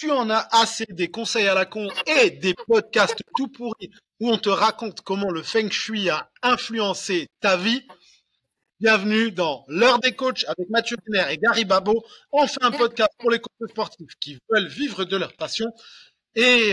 Tu en as assez des conseils à la con et des podcasts tout pourris où on te raconte comment le Feng Shui a influencé ta vie. Bienvenue dans l'heure des coachs avec Mathieu Henner et Gary Babo. Enfin un podcast pour les coachs sportifs qui veulent vivre de leur passion et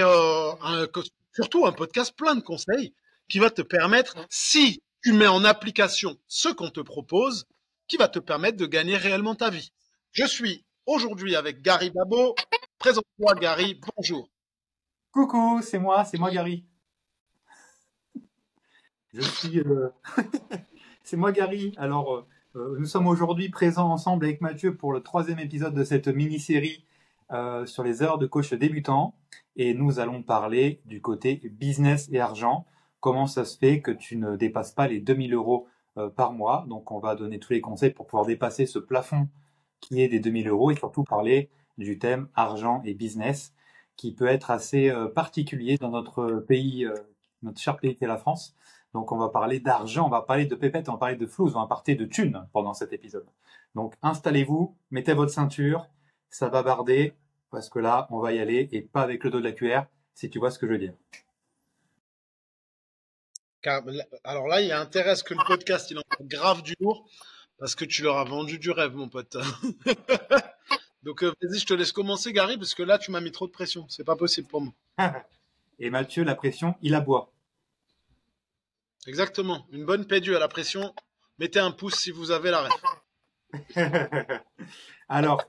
surtout un podcast plein de conseils qui va te permettre, si tu mets en application ce qu'on te propose, qui va te permettre de gagner réellement ta vie. Je suis aujourd'hui avec Gary Babo. Présente-toi Gary, bonjour. Coucou, c'est moi Gary. C'est moi Gary. Alors, nous sommes aujourd'hui présents ensemble avec Mathieu pour le 3e épisode de cette mini-série sur les heures de coach débutant. Et nous allons parler du côté business et argent. Comment ça se fait que tu ne dépasses pas les 2000 euros par mois. Donc, on va donner tous les conseils pour pouvoir dépasser ce plafond qui est des 2000 euros et surtout parler du thème argent et business qui peut être assez particulier dans notre pays, notre cher pays qu'est la France. Donc on va parler d'argent, on va parler de pépettes, on va parler de flouze, on va parler de thunes pendant cet épisode. Donc installez-vous, mettez votre ceinture, ça va barder, parce que là on va y aller et pas avec le dos de la cuillère, si tu vois ce que je veux dire. Alors là, il y a intérêt à ce que le podcast il en grave du lourd, parce que tu leur as vendu du rêve, mon pote. Donc vas-y, je te laisse commencer, Gary, parce que là, tu m'as mis trop de pression. C'est pas possible pour moi. Et Mathieu, la pression, il aboie. Exactement. Une bonne pédue à la pression. Mettez un pouce si vous avez la ref. Alors,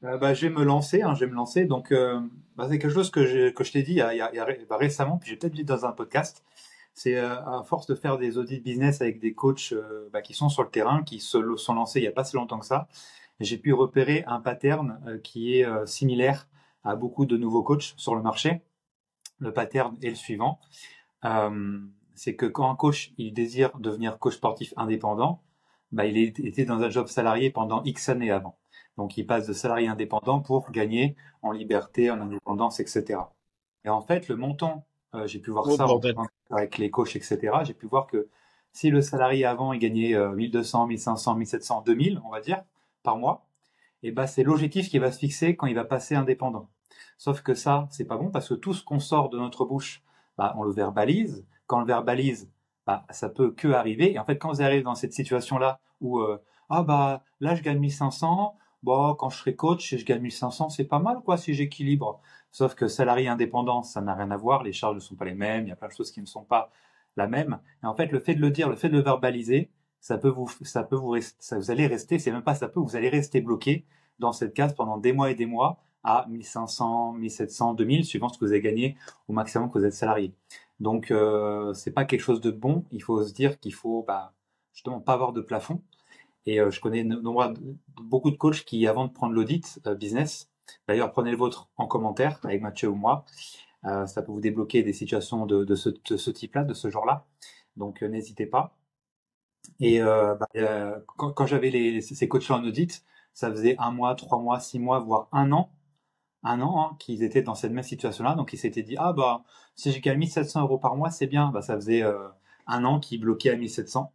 je vais me lancer. Donc, c'est quelque chose que je t'ai dit récemment, puis j'ai peut-être dit dans un podcast. C'est à force de faire des audits business avec des coachs qui sont sur le terrain, qui se sont lancés il n'y a pas si longtemps que ça, j'ai pu repérer un pattern qui est similaire à beaucoup de nouveaux coachs sur le marché. Le pattern est le suivant. C'est que quand un coach il désire devenir coach sportif indépendant, il était dans un job salarié pendant X années avant. Donc il passe de salarié indépendant pour gagner en liberté, en indépendance, etc. Et en fait, le montant, j'ai pu voir ça avec les coachs, etc. J'ai pu voir que si le salarié avant il gagnait 1200, 1500, 1700, 2000, on va dire, par mois, et c'est l'objectif qui va se fixer quand il va passer indépendant. Sauf que ça, c'est pas bon parce que tout ce qu'on sort de notre bouche, on le verbalise. Quand on le verbalise, ça peut que arriver. Et en fait, quand vous arrivez dans cette situation-là où là je gagne 1500, quand je serai coach et je gagne 1500, c'est pas mal quoi si j'équilibre. Sauf que salarié indépendant, ça n'a rien à voir. Les charges ne sont pas les mêmes. Il y a plein de choses qui ne sont pas la même. Et en fait, le fait de le dire, le fait de le verbaliser, vous allez rester, c'est même pas ça peut, vous allez rester bloqué dans cette case pendant des mois et des mois à 1500, 1700, 2000, suivant ce que vous avez gagné au maximum que vous êtes salarié. Donc, c'est pas quelque chose de bon. Il faut se dire qu'il faut, justement, pas avoir de plafond. Et je connais beaucoup de coachs qui, avant de prendre l'audit business, d'ailleurs, prenez le vôtre en commentaire avec Mathieu ou moi. Ça peut vous débloquer des situations de ce type-là, de ce genre-là. Donc, n'hésitez pas. Et quand j'avais ces coachs en audit, ça faisait 1 mois, 3 mois, 6 mois, voire 1 an, qu'ils étaient dans cette même situation-là. Donc ils s'étaient dit si j'ai gagne 1700 euros par mois, c'est bien. Ça faisait 1 an qu'ils bloquaient à 1700,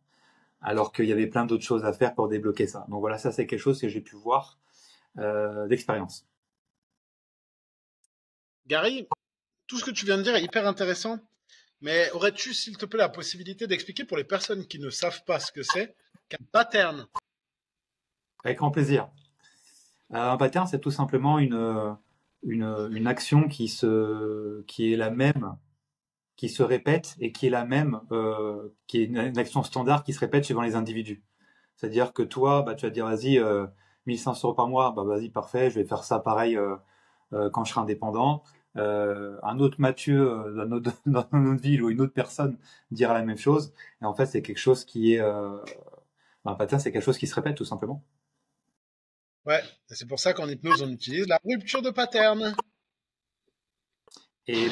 alors qu'il y avait plein d'autres choses à faire pour débloquer ça. Donc voilà, ça c'est quelque chose que j'ai pu voir d'expérience. Gary, tout ce que tu viens de dire est hyper intéressant. Mais aurais-tu, s'il te plaît, la possibilité d'expliquer pour les personnes qui ne savent pas ce que c'est qu'un pattern? Avec grand plaisir. Un pattern, c'est tout simplement une action qui est la même, qui se répète et qui est la même, qui est une action standard qui se répète suivant les individus. C'est-à-dire que toi, tu vas te dire, vas-y, 1500 euros par mois, vas-y, parfait, je vais faire ça pareil quand je serai indépendant. Un autre Mathieu dans notre ville ou une autre personne dira la même chose. Et en fait, c'est quelque chose qui est... un pattern, c'est quelque chose qui se répète tout simplement. Ouais, c'est pour ça qu'en hypnose, on utilise la rupture de pattern. Et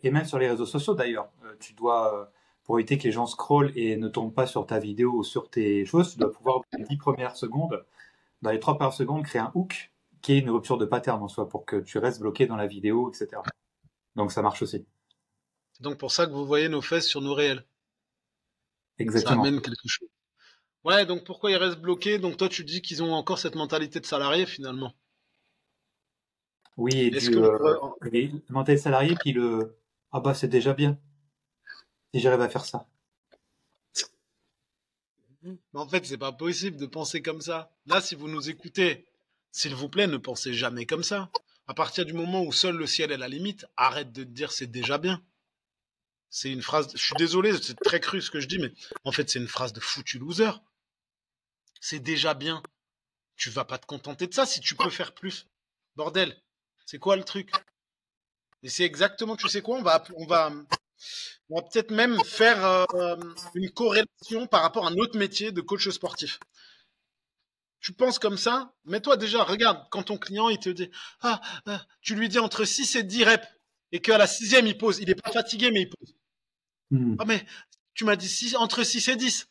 même sur les réseaux sociaux d'ailleurs, tu dois, pour éviter que les gens scrollent et ne tombent pas sur ta vidéo ou sur tes choses, tu dois pouvoir, dans les 10 premières secondes, dans les 3 premières secondes, créer un hook qui est une rupture de pattern en soi pour que tu restes bloqué dans la vidéo, etc. Donc ça marche aussi. C'est donc pour ça que vous voyez nos fesses sur nos réels. Ça Exactement. amène quelque chose. Ouais, donc pourquoi ils restent bloqués? Donc toi, tu dis qu'ils ont encore cette mentalité de salarié finalement. Oui, et Est-ce que vous et le mental salarié, puis ah bah c'est déjà bien si j'arrive à faire ça. Mais en fait, c'est pas possible de penser comme ça. Là, si vous nous écoutez, s'il vous plaît, ne pensez jamais comme ça. À partir du moment où seul le ciel est la limite, arrête de te dire c'est déjà bien. C'est une phrase, je suis désolé, c'est très cru ce que je dis, mais en fait, c'est une phrase de foutu loser. C'est déjà bien. Tu vas pas te contenter de ça si tu peux faire plus. Bordel. C'est quoi le truc? Et c'est exactement, tu sais quoi, on va peut-être même faire une corrélation par rapport à un autre métier de coach sportif. Tu penses comme ça, mais toi déjà, regarde, quand ton client il te dit, tu lui dis entre 6 et 10 reps, et qu'à la sixième il pose, il est pas fatigué mais il pose. Hmm. Ah mais tu m'as dit entre 6 et 10.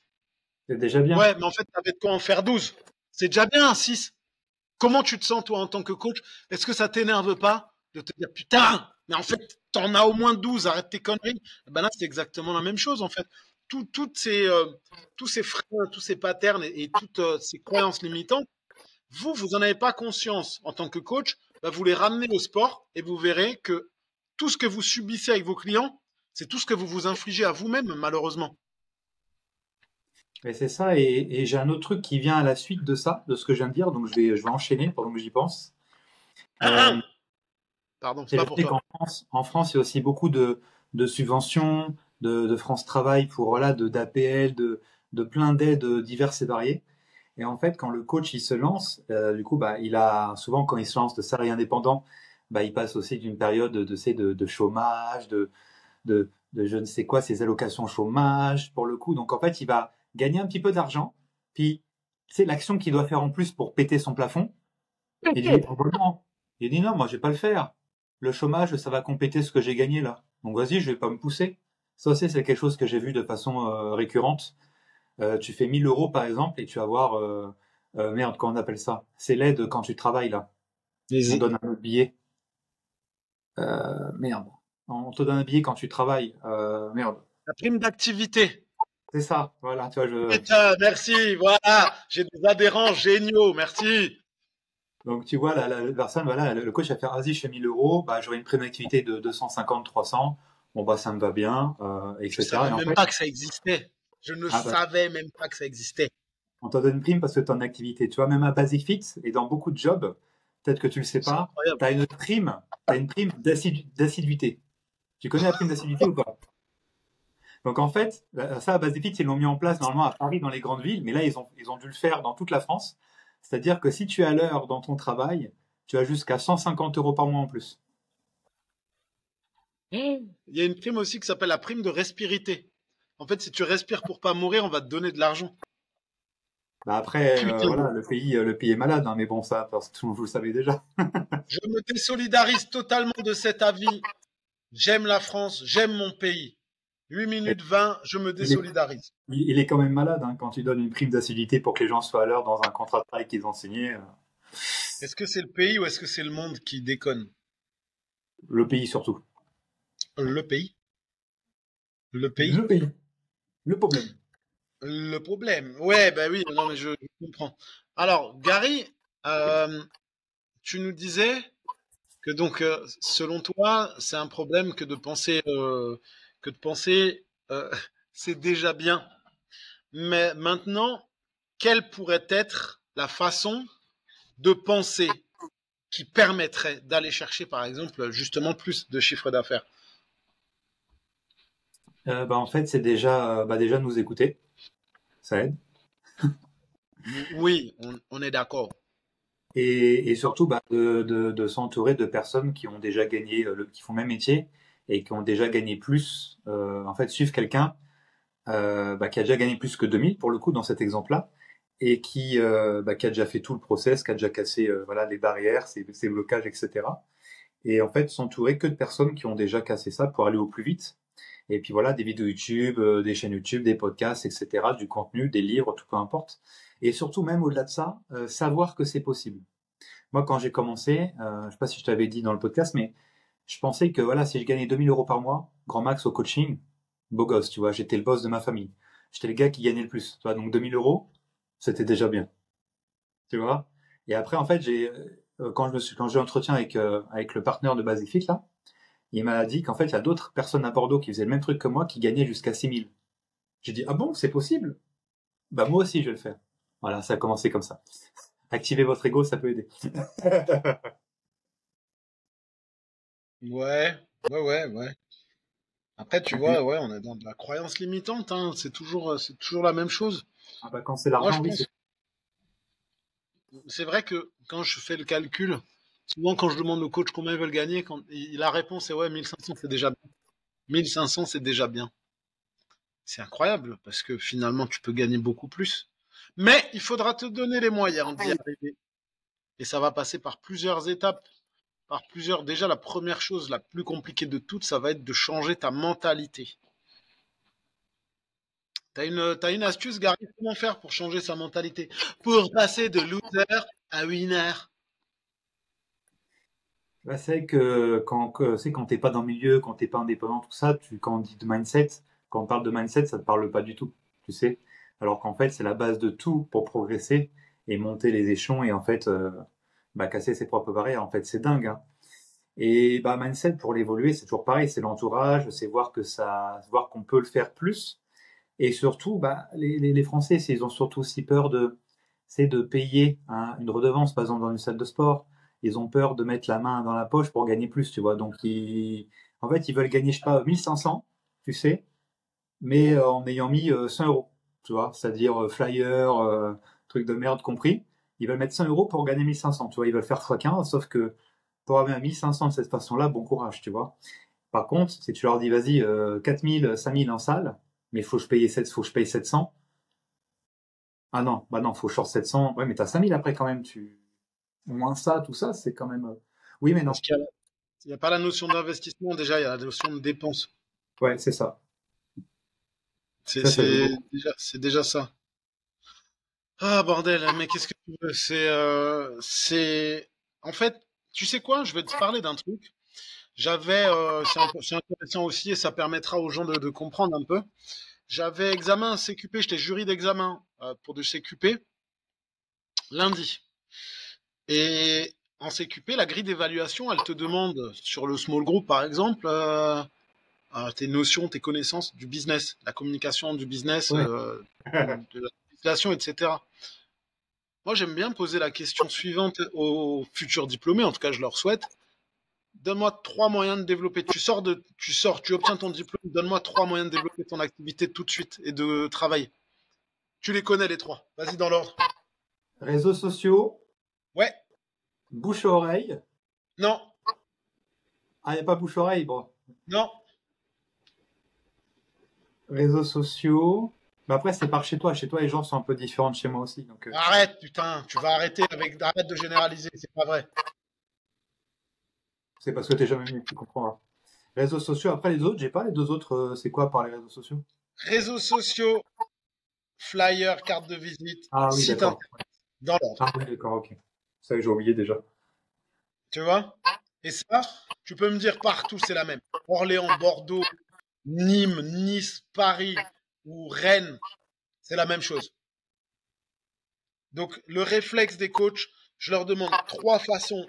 C'est déjà bien. Ouais, mais en fait, t'avais de quoi en faire 12. C'est déjà bien, 6. Comment tu te sens toi en tant que coach? Est-ce que ça t'énerve pas de te dire, putain, mais en fait, t'en as au moins 12, arrête tes conneries. Eh ben là, c'est exactement la même chose en fait. Toutes tous ces freins, tous ces patterns et toutes ces croyances limitantes, vous en avez pas conscience en tant que coach, bah, vous les ramenez au sport et vous verrez que tout ce que vous subissez avec vos clients, c'est tout ce que vous vous infligez à vous-même, malheureusement. Mais c'est ça, et j'ai un autre truc qui vient à la suite de ça, de ce que je viens de dire, donc je vais enchaîner pendant que j'y pense. Euh, Pardon, c'est c'est pas le pour fait toi. en France, il y a aussi beaucoup de subventions, de France Travail pour, voilà, d'APL, de plein d'aides diverses et variées. Et en fait, quand le coach il se lance, du coup, bah, il a souvent quand il se lance de salarié indépendant, bah, il passe aussi d'une période de chômage, de je ne sais quoi, ses allocations chômage pour le coup. Donc en fait, il va gagner un petit peu d'argent, puis c'est l'action qu'il doit faire en plus pour péter son plafond. Et lui, oh, bah non. Il dit non, moi je vais pas le faire. Le chômage, ça va compléter ce que j'ai gagné là. Donc vas-y, je vais pas me pousser. Ça aussi, c'est quelque chose que j'ai vu de façon récurrente. Tu fais 1 000 € par exemple et tu vas voir, merde, comment on appelle ça? C'est l'aide quand tu travailles là. On Les- donne un autre billet. Merde. On te donne un billet quand tu travailles. Merde. La prime d'activité. C'est ça. Voilà, tu vois, Putain, merci, voilà, j'ai des adhérents géniaux, merci. donc tu vois, la personne, voilà, le coach va faire, vas-y, je fais 1 000 €, bah, j'aurai une prime d'activité de 250, 300. Bon, bah, ça me va bien, Je etc. savais Et en même fait, pas que ça existait. Je ne ah, bah, savais même pas que ça existait. on t'en donne une prime parce que tu es en activité. Tu vois, même à Basic Fit et dans beaucoup de jobs, peut-être que tu le sais C'est pas, incroyable. t'as une prime d'assiduité. Tu connais la prime d'assiduité ou pas? Donc en fait, ça, à Basic Fit, ils l'ont mis en place normalement à Paris dans les grandes villes, mais là, ils ont dû le faire dans toute la France. C'est-à-dire que si tu es à l'heure dans ton travail, tu as jusqu'à 150 € par mois en plus. Il y a une prime aussi qui s'appelle la prime de respirité. En fait, si tu respires pour pas mourir, on va te donner de l'argent. Bah après, Putain. voilà, le pays est malade, hein, mais bon, ça, parce que vous le savez déjà. Je me désolidarise totalement de cet avis. J'aime la France, j'aime mon pays. 8 Et minutes 20, je me il est, désolidarise. il est quand même malade hein, quand tu donnes une prime d'assiduité pour que les gens soient à l'heure dans un contrat de travail qu'ils ont signé. Est-ce que c'est le pays ou est-ce que c'est le monde qui déconne? Le pays surtout. Le pays? Le pays? Le pays. Le problème. Le problème. Ouais, bah oui, non, mais je comprends. Alors, Gary, euh, tu nous disais que donc, selon toi, c'est un problème que de penser, euh, c'est déjà bien. Mais maintenant, quelle pourrait être la façon de penser qui permettrait d'aller chercher, par exemple, justement plus de chiffre d'affaires? Bah, en fait, c'est déjà nous écouter. Ça aide. Oui, on est d'accord. Et surtout, bah, de s'entourer de personnes qui ont déjà gagné, qui font le même métier et qui ont déjà gagné plus. En fait, suivre quelqu'un bah, qui a déjà gagné plus que 2000 pour le coup dans cet exemple-là et qui a déjà fait tout le process, qui a déjà cassé voilà les barrières, ses blocages, etc. Et en fait s'entourer que de personnes qui ont déjà cassé ça pour aller au plus vite. Et puis voilà des vidéos YouTube, des chaînes YouTube, des podcasts, etc. Du contenu, des livres, tout peu importe. Et surtout même au-delà de ça, savoir que c'est possible. Moi quand j'ai commencé, je sais pas si je t'avais dit dans le podcast, mais je pensais que voilà, si je gagnais 2 000 € par mois, grand max au coaching, beau gosse, tu vois, j'étais le boss de ma famille. J'étais le gars qui gagnait le plus, tu vois, donc 2 000 €, c'était déjà bien, tu vois. Et après, en fait, quand j'ai entretien avec le partenaire de Basic là, il m'a dit qu'en fait, il y a d'autres personnes à Bordeaux qui faisaient le même truc que moi, qui gagnaient jusqu'à 6 000. J'ai dit, ah bon, c'est possible? Bah, moi aussi, je vais le faire. Voilà, ça a commencé comme ça. Activez votre ego, ça peut aider. Ouais, ouais. Après, tu vois, ouais, on est dans de la croyance limitante, hein. C'est toujours la même chose. Ah bah, quand c'est Moi, je l'argent, oui, pense, c'est vrai que quand je fais le calcul, souvent quand je demande au coach combien ils veulent gagner, la réponse est ouais, 1500, c'est déjà bien. 1500, c'est déjà bien. C'est incroyable parce que finalement, tu peux gagner beaucoup plus. Mais il faudra te donner les moyens d'y arriver. Et ça va passer par plusieurs étapes, par plusieurs. Déjà, la première chose, la plus compliquée de toutes, ça va être de changer ta mentalité. T'as une astuce, Gary, comment faire pour changer sa mentalité? Pour passer de loser à winner. bah, c'est vrai que quand t'es pas dans le milieu, quand t'es pas indépendant, tout ça, quand on dit de mindset, quand on parle de mindset, ça te parle pas du tout, tu sais. Alors qu'en fait, c'est la base de tout pour progresser et monter les échelons et en fait, bah, casser ses propres barrières. En fait, c'est dingue, hein. Et bah, mindset pour l'évoluer, c'est toujours pareil, c'est l'entourage, c'est voir qu'on peut le faire plus. Et surtout, bah, les Français, ils ont surtout aussi peur c'est de payer une redevance, par exemple dans une salle de sport. Ils ont peur de mettre la main dans la poche pour gagner plus, tu vois. Donc, en fait, ils veulent gagner, je sais pas, 1500, tu sais, mais en ayant mis 100 euros, tu vois. C'est-à-dire flyer, truc de merde compris. Ils veulent mettre 100 euros pour gagner 1500, tu vois. Ils veulent faire x15, sauf que pour avoir un 1500 de cette façon-là, bon courage, tu vois. Par contre, si tu leur dis, vas-y, 4000, 5000 en salle, mais faut que je paye 700. Ah non, bah non, faut que je sorte 700. Ouais, mais t'as 5000 après quand même, moins ça, tout ça, c'est quand même, oui, mais non. Parce qu'il y a pas la notion d'investissement, déjà, il y a la notion de dépense. Ouais, c'est ça. C'est Ça joue c'est beaucoup. c'est déjà ça. Ah, bordel, mais qu'est-ce que tu veux? En fait, tu sais quoi? Je vais te parler d'un truc. C'est intéressant aussi et ça permettra aux gens de comprendre un peu. J'avais examen CQP, j'étais jury d'examen pour du CQP lundi. Et en CQP, la grille d'évaluation, elle te demande, sur le small group par exemple, tes notions, tes connaissances du business, la communication du business, Ouais. de la législation, etc. Moi, j'aime bien poser la question suivante aux futurs diplômés, en tout cas, je leur souhaite. Donne-moi trois moyens de développer. Tu obtiens ton diplôme, donne-moi trois moyens de développer ton activité tout de suite et de travailler. Tu les connais, les trois. Vas-y dans l'ordre. Réseaux sociaux, Ouais, bouche à oreille. non, Ah, y a pas bouche à oreille, bon. non. Réseaux sociaux. Mais après, c'est par chez toi. Chez toi, les gens sont un peu différents de chez moi aussi. Donc, Arrête, putain, tu vas arrêter arrête de généraliser, c'est pas vrai. c'est parce que t'es jamais venu, tu comprendras. Réseaux sociaux. Après, les autres, j'ai pas les deux autres. C'est quoi par les réseaux sociaux? Réseaux sociaux, flyers, carte de visite, Ah oui, site d'accord. internet, dans l'ordre. Ah oui, d'accord, ok. Ça, j'ai oublié déjà. Tu vois? Et ça, tu peux me dire partout, c'est la même. Orléans, Bordeaux, Nîmes, Nice, Paris ou Rennes, c'est la même chose. Donc, le réflexe des coachs, je leur demande trois façons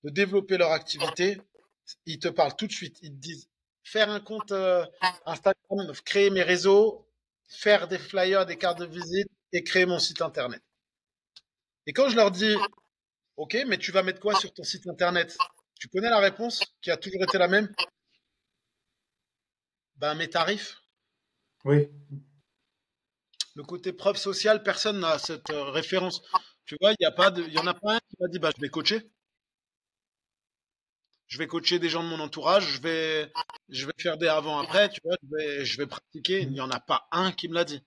de développer leur activité. Ils te parlent tout de suite. Ils te disent faire un compte Instagram, créer mes réseaux, faire des flyers, des cartes de visite et créer mon site internet. Et quand je leur dis, OK, mais tu vas mettre quoi sur ton site internet? Tu connais la réponse qui a toujours été la même? Ben, mes tarifs. Oui. Le côté preuve sociale, personne n'a cette référence. Tu vois, il y en a pas un qui m'a dit, bah, je vais coacher. Je vais coacher des gens de mon entourage. Je vais faire des avant-après. Tu vois, je vais pratiquer. Il n'y en a pas un qui me l'a dit.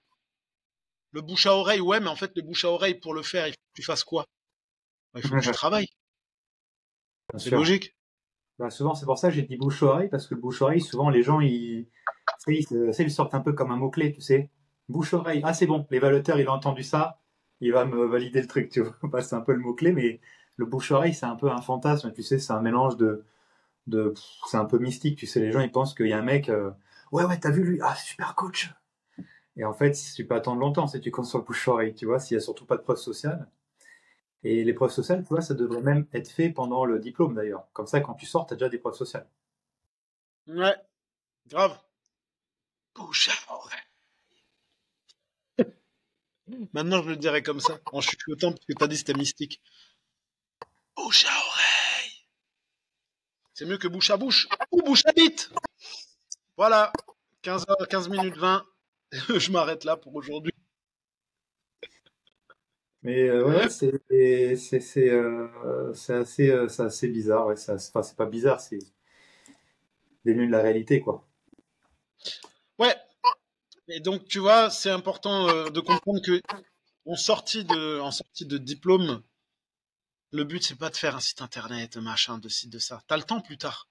Le bouche à oreille, ouais, mais en fait, le bouche à oreille, pour le faire, il faut que tu fasses quoi? Il faut que tu travailles. Bien C'est sûr. logique. Bah, souvent, c'est pour ça que j'ai dit bouche-oreille, parce que le bouche-oreille, souvent, les gens, ils sortent un peu comme un mot-clé, tu sais. Bouche-oreille. Ah, c'est bon. L'évaluateur, il a entendu ça. Il va me valider le truc, tu vois. Bah, c'est un peu le mot-clé, mais le bouche-oreille, c'est un peu un fantasme, tu sais. C'est un mélange c'est un peu mystique, tu sais. Les gens, ils pensent qu'il y a un mec, ouais, ouais, t'as vu lui? Ah, super coach. Et en fait, tu peux attendre longtemps si tu comptes sur le bouche-oreille, tu vois, s'il y a surtout pas de preuve sociale. Et l'épreuve sociale, tu vois, ça devrait même être fait pendant le diplôme d'ailleurs. Comme ça, quand tu sors, tu as déjà des preuves sociales. Ouais, grave. Bouche à oreille. Maintenant, je le dirais comme ça, en chuchotant, parce que t'as dit que c'était mystique. Bouche à oreille. C'est mieux que bouche à bouche ou bouche à bite. Voilà, 15h, 15 minutes 20. Je m'arrête là pour aujourd'hui. Mais ouais, c'est assez bizarre. Ouais, enfin, c'est pas bizarre, c'est devenu de la réalité, quoi. Ouais, et donc tu vois, c'est important de comprendre que en sortie de diplôme, le but c'est pas de faire un site internet, machin, de ci, de ça. T'as le temps plus tard.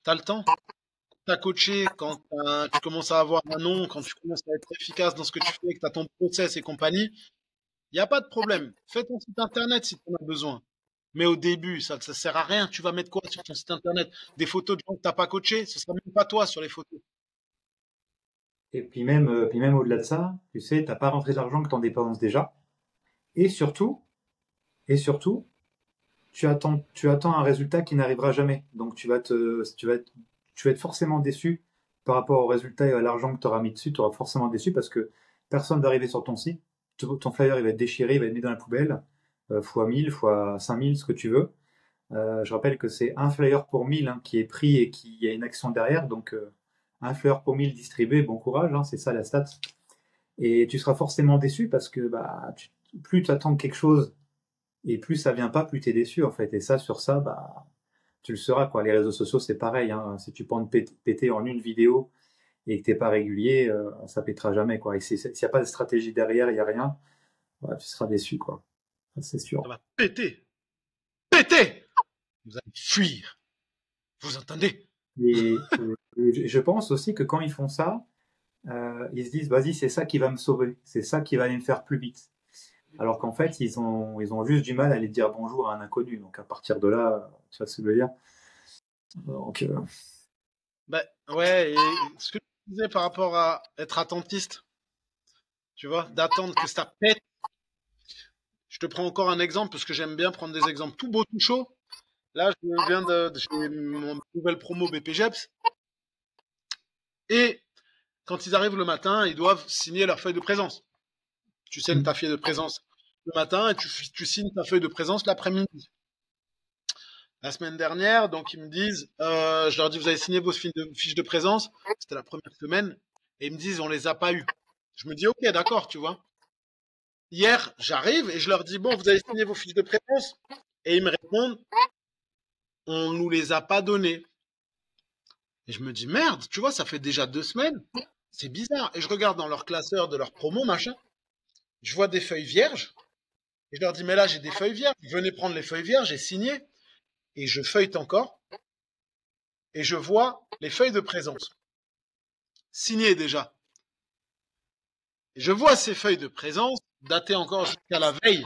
T'as le temps. T'as coaché, quand tu commences à avoir un nom, quand tu commences à être efficace dans ce que tu fais, que t'as ton process et compagnie, il n'y a pas de problème. Fais ton site internet si tu en as besoin. Mais au début, ça ne sert à rien. Tu vas mettre quoi sur ton site internet? Des photos de gens que tu n'as pas coaché? Ce sera même pas toi sur les photos. Et puis même au-delà de ça, tu sais, t'as pas rentré d'argent que t'en dépenses déjà. Et surtout, et surtout, tu attends un résultat qui n'arrivera jamais. Donc tu vas être forcément déçu par rapport au résultat et à l'argent que tu auras mis dessus. Tu auras forcément déçu parce que personne va arriver sur ton site. Ton flyer, il va être déchiré, il va être mis dans la poubelle, fois 1000, fois 5000, ce que tu veux. Je rappelle que c'est un flyer pour 1000 hein, qui est pris et qui y a une action derrière. Donc, un flyer pour 1000 distribué, bon courage, hein, c'est ça la stat. Et tu seras forcément déçu parce que plus tu attends quelque chose et plus ça vient pas, plus tu es déçu en fait. Et ça, sur ça, tu le seras quoi. Les réseaux sociaux, c'est pareil. Hein. Si tu penses péter en une vidéo et que t'es pas régulier, ça pètera jamais quoi. Et s'il n'y a pas de stratégie derrière, il n'y a rien, ouais, tu seras déçu quoi. Ça, c'est Ça sûr. va péter. Péter! Vous allez fuir. Vous entendez? Et je pense aussi que quand ils font ça, ils se disent, vas-y, c'est ça qui va me sauver, c'est ça qui va aller me faire plus vite. Alors qu'en fait, ils ont juste du mal à aller dire bonjour à un inconnu. Donc à partir de là, tu vois ce que je veux dire. Donc, Ben, ouais, et ce que tu disais par rapport à être attentiste, tu vois, d'attendre que ça pète. Je te prends encore un exemple parce que j'aime bien prendre des exemples tout beau, tout chaud. Là, j'ai mon nouvelle promo BPGEPS. Et quand ils arrivent le matin, ils doivent signer leur feuille de présence. Tu signes ta feuille de présence le matin et tu signes ta feuille de présence l'après-midi. La semaine dernière, donc ils me disent, je leur dis, vous avez signé vos fiches de présence. C'était la première semaine. Et ils me disent, on les a pas eues. Je me dis, ok, d'accord, tu vois. Hier, j'arrive et je leur dis, bon, vous avez signé vos fiches de présence. Et ils me répondent, on nous les a pas données. Et je me dis, merde, tu vois, ça fait déjà 2 semaines. C'est bizarre. Et je regarde dans leur classeur de leur promo, machin. Je vois des feuilles vierges. Et je leur dis, mais là, j'ai des feuilles vierges. Venez prendre les feuilles vierges, j'ai signé. Et je feuillete encore. Et je vois les feuilles de présence. Signées déjà. Et je vois ces feuilles de présence datées encore jusqu'à la veille.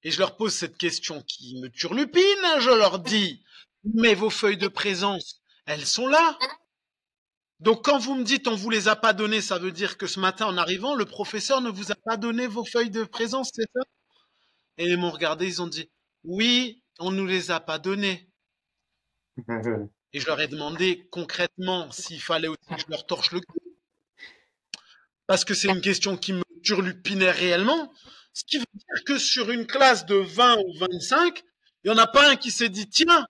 Et je leur pose cette question qui me turlupine. Je leur dis, mais vos feuilles de présence, elles sont là. Donc quand vous me dites on vous les a pas données, ça veut dire que ce matin en arrivant, le professeur ne vous a pas donné vos feuilles de présence, c'est ça? Et ils m'ont regardé, ils ont dit oui, on nous les a pas données. Et je leur ai demandé concrètement s'il fallait aussi que je leur torche le cul, parce que c'est une question qui me turlupinait réellement. Ce qui veut dire que sur une classe de 20 ou 25, il n'y en a pas un qui s'est dit tiens,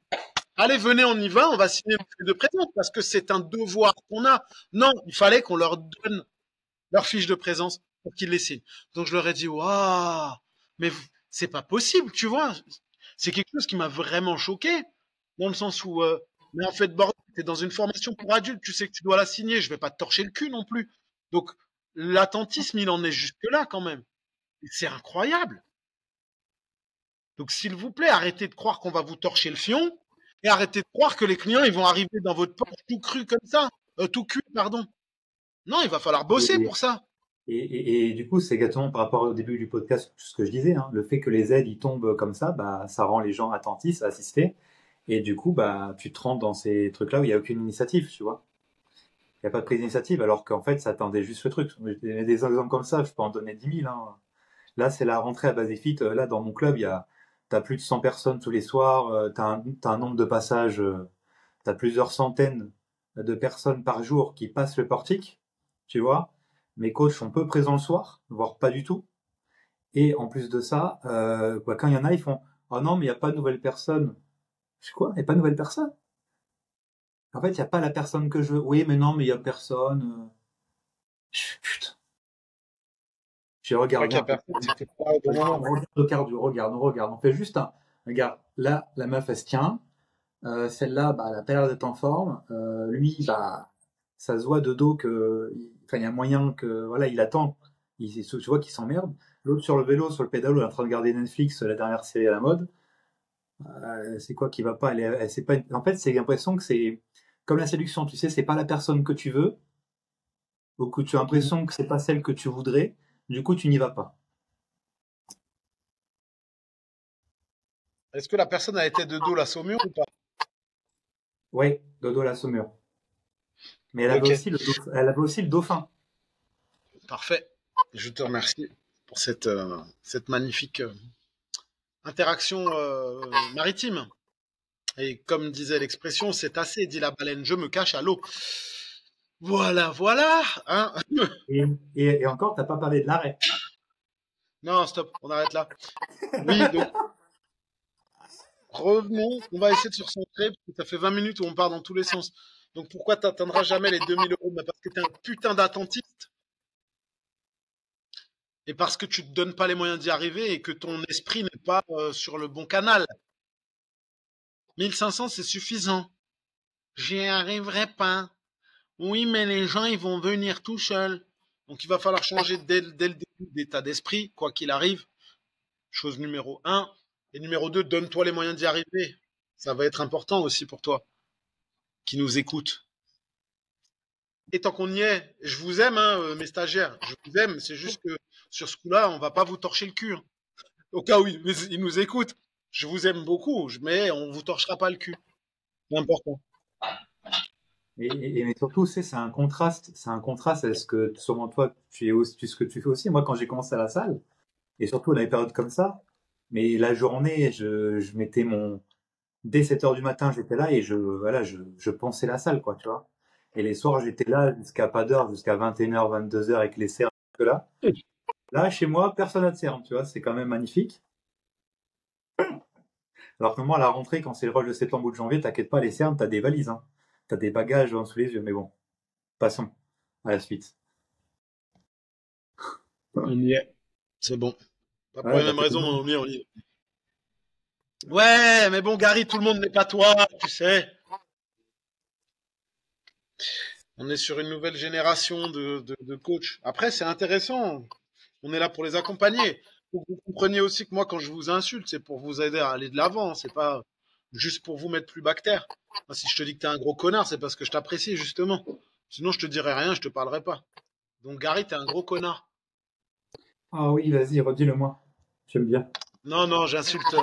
allez, venez, on y va, on va signer une feuille de présence, parce que c'est un devoir qu'on a. Non, il fallait qu'on leur donne leur fiche de présence pour qu'ils les signent. Donc je leur ai dit, waouh, mais c'est pas possible, tu vois. C'est quelque chose qui m'a vraiment choqué, dans le sens où, mais en fait, bordel, t'es dans une formation pour adultes, tu sais que tu dois la signer, je vais pas te torcher le cul non plus. Donc l'attentisme, il en est jusque là quand même. C'est incroyable. Donc s'il vous plaît, arrêtez de croire qu'on va vous torcher le fion et arrêtez de croire que les clients ils vont arriver dans votre porte tout cru comme ça, tout cuit, pardon. Non, il va falloir bosser et, pour ça. et du coup, c'est exactement par rapport au début du podcast, ce que je disais, hein, le fait que les aides ils tombent comme ça, ça rend les gens attentifs, assistés, et du coup, tu te rends dans ces trucs-là où il n'y a aucune initiative, tu vois. Il n'y a pas de prise d'initiative, alors qu'en fait, ça attendait juste le truc. Des exemples comme ça, je peux en donner 10 000. Hein. Là, c'est la rentrée à Basifit. Là, dans mon club, t'as plus de 100 personnes tous les soirs. T'as un nombre de passages. T'as plusieurs centaines de personnes par jour qui passent le portique, tu vois. Mes coachs sont peu présents le soir, voire pas du tout. Et en plus de ça, quand il y en a, ils font «Oh non, mais il n'y a pas de nouvelles personnes». Je dis quoi? Il n'y a pas de nouvelles personnes? En fait, il n'y a pas la personne que je veux. Oui, mais non, mais il n'y a personne. Putain. Je Je crois regarde, qu'il n'y a viens, personne, c'est que pas au bon regarde, moment. regarde le cardio, regarde. On fait juste un. Regarde, là, la meuf, elle se tient. Celle-là, bah, elle a pas l'air d'être en forme. Lui, bah, ça se voit de dos que, enfin, il y a moyen que, voilà, il attend. Tu vois qu'il s'emmerde. L'autre sur le vélo, sur le pédalo, elle est en train de regarder Netflix, la dernière série à la mode. C'est quoi qui va pas? C'est pas. En fait, c'est l'impression que c'est comme la séduction. Tu sais, c'est pas la personne que tu veux, ou que tu as Mhm. l'impression que c'est pas celle que tu voudrais. Du coup, tu n'y vas pas. Est-ce que la personne a été de dos la saumure ou pas? Ouais, dodo la saumure. Mais Ok, elle avait aussi le dauphin. parfait. Je te remercie pour cette magnifique interaction maritime. Et comme disait l'expression, c'est assez, dit la baleine, je me cache à l'eau. Voilà, voilà. Hein. Et, et encore, t'as pas parlé de l'arrêt. Non, stop, on arrête là. Oui, donc revenons, on va essayer de se recentrer, parce que ça fait 20 minutes où on part dans tous les sens. Donc pourquoi tu n'atteindras jamais les 2 000 euros? Bah, parce que tu es un putain d'attentiste et parce que tu te donnes pas les moyens d'y arriver et que ton esprit n'est pas sur le bon canal. 1 500, c'est suffisant. J'y arriverai pas. Oui, mais les gens, ils vont venir tout seuls. Donc il va falloir changer dès le début d'état d'esprit, quoi qu'il arrive. Chose numéro un. Et numéro 2, donne-toi les moyens d'y arriver. Ça va être important aussi pour toi, qui nous écoute. Et tant qu'on y est, je vous aime, hein, mes stagiaires. Je vous aime. C'est juste que sur ce coup-là, on va pas vous torcher le cul, hein. Au cas où ils nous écoutent. Je vous aime beaucoup, mais on vous torchera pas le cul. C'est important. Mais surtout, c'est un contraste à ce que, sûrement toi, tu es aussi, ce que tu fais aussi. Moi, quand j'ai commencé à la salle, et surtout dans les périodes comme ça, mais la journée, je mettais dès 7 heures du matin, j'étais là et voilà, je pensais la salle, quoi, tu vois. Et les soirs, j'étais là jusqu'à pas d'heure, jusqu'à 21 h 22 h avec les cernes que là. Là, chez moi, personne n'a de cernes, tu vois, c'est quand même magnifique. Alors que moi, à la rentrée, quand c'est le rush de septembre ou de janvier, t'inquiète pas, les cernes, t'as des valises, hein. T'as des bagages en sous les yeux, mais bon, passons à la suite. On y est. C'est bon. Pas pour Ouais, les bah mêmes t'es raisons, content. mais on y est. Ouais, mais bon, Gary, tout le monde n'est pas toi, tu sais. On est sur une nouvelle génération de coachs. Après, c'est intéressant. On est là pour les accompagner. Faut que vous compreniez aussi que moi, quand je vous insulte, c'est pour vous aider à aller de l'avant. C'est pas juste pour vous mettre plus bactère. Moi, si je te dis que t'es un gros connard, c'est parce que je t'apprécie, justement. Sinon, je te dirais rien, je te parlerai pas. Donc, Gary, t'es un gros connard. Ah oui, vas-y, redis-le-moi. J'aime bien. Non, non, j'insulte.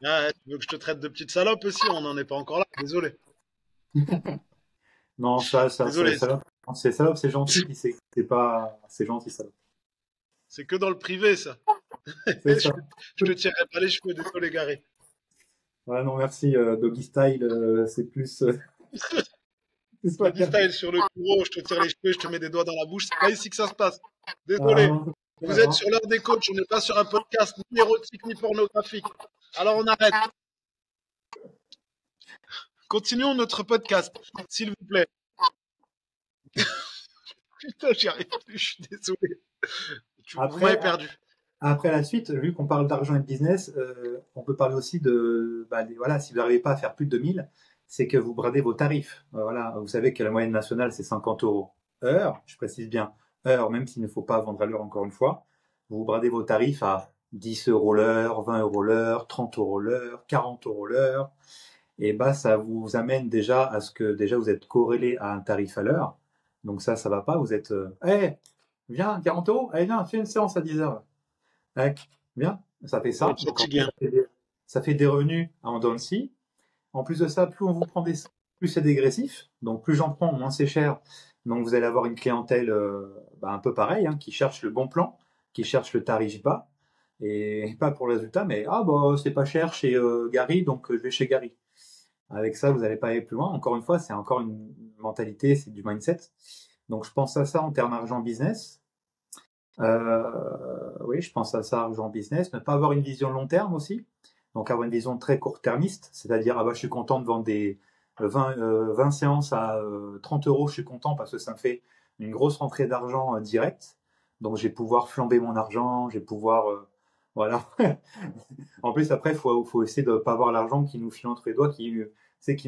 Ah, tu veux que je te traite de petite salope aussi? On n'en est pas encore là. Désolé. Non, c'est Désolé. salope. C'est salope, c'est gentil, puis c'est pas, c'est gentil, salope. C'est que dans le privé, ça. C'est ça. Je te tirerai pas les cheveux, désolé, Gary. Ouais, non, merci, Doggy Style, c'est plus, c'est pas Doggy bien. style sur le bureau, je te tire les cheveux, je te mets des doigts dans la bouche. C'est pas ici que ça se passe. Ah, Désolé. non, c'est Vous êtes bien, sur l'heure des coachs, on n'est pas sur un podcast ni érotique ni pornographique. Alors on arrête. Continuons notre podcast, s'il vous plaît. Putain, j'y arrive plus, je suis désolé. Vous m'avez Après, perdu. après la suite, vu qu'on parle d'argent et de business, on peut parler aussi voilà, si vous n'arrivez pas à faire plus de 2000, c'est que vous bradez vos tarifs. Voilà, vous savez que la moyenne nationale, c'est 50 euros heure, je précise bien heure, même s'il ne faut pas vendre à l'heure encore une fois. Vous bradez vos tarifs à 10 euros l'heure, 20 euros l'heure, 30 euros l'heure, 40 euros l'heure. Et bah, ça vous amène déjà à ce que déjà vous êtes corrélé à un tarif à l'heure. Donc ça va pas, vous êtes, hey, viens, 40 euros, allez, viens, fais une séance à 10 heures. Tac, bien, ça fait Vous ça. êtes Donc, en plus, fatigué, hein. ça fait des revenus en dents de scie. En plus de ça, plus on vous prend plus c'est dégressif. Donc, plus j'en prends, moins c'est cher. Donc, vous allez avoir une clientèle un peu pareille, hein, qui cherche le bon plan, qui cherchent le tarif bas et pas pour le résultat, mais ah bah c'est pas cher chez Gary, donc je vais chez Gary. Avec ça, vous n'allez pas aller plus loin. Encore une fois, c'est encore une mentalité, c'est du mindset. Donc je pense à ça en termes argent business. Oui, je pense à ça argent business. Ne pas avoir une vision long terme aussi. Donc avoir une vision très court-termiste, c'est-à-dire ah bah je suis content de vendre des 20 séances à 30 euros, je suis content parce que ça me fait une grosse rentrée d'argent directe. Donc je vais pouvoir flamber mon argent, je vais pouvoir voilà. En plus après faut essayer de pas avoir l'argent qui nous file entre les doigts, qui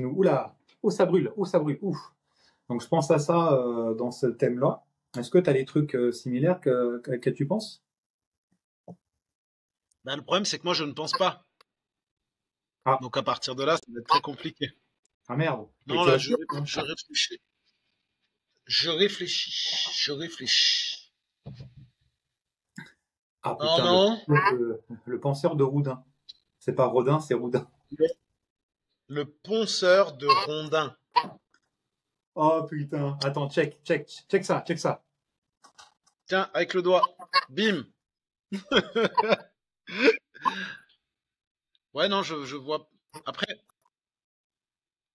nous oula, oh ça brûle, ouf. Donc je pense à ça dans ce thème-là. Est-ce que tu as des trucs similaires que tu penses? Ben, le problème, c'est que moi, je ne pense pas. Ah, Donc, à partir de là, ça va être très compliqué. ah merde. Et Non, tu là, réfléchis, hein. je réfléchis. Je réfléchis. Je réfléchis. Ah Non, putain, non. le penseur de Roudin. C'est pas Rodin, c'est Roudin. Le ponceur de rondins. Oh putain. Attends, check ça. Tiens, avec le doigt. Bim. Ouais, non, je vois. Après,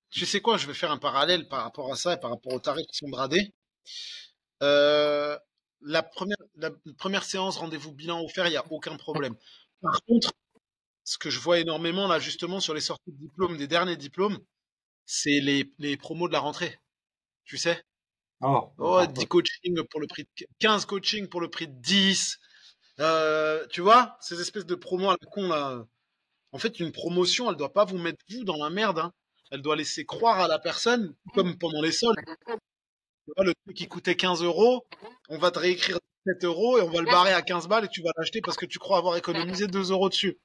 tu sais quoi, je vais faire un parallèle par rapport à ça et par rapport aux tarifs qui sont bradés. Euh, la première séance rendez-vous bilan offert, il n'y a aucun problème. Par contre, ce que je vois énormément là, justement, sur les sorties de diplômes, des derniers diplômes, c'est les promos de la rentrée. Tu sais? Oh, Oh, enfin, 10 coachings pour le prix de 15 coachings pour le prix de 10. Tu vois, ces espèces de promos à la con là. En fait, une promotion, elle doit pas vous mettre vous dans la merde, hein. Elle doit laisser croire à la personne, comme pendant les soldes. Tu vois, le truc qui coûtait 15 euros, on va te réécrire 7 euros et on va le barrer à 15 balles et tu vas l'acheter parce que tu crois avoir économisé 2 euros dessus.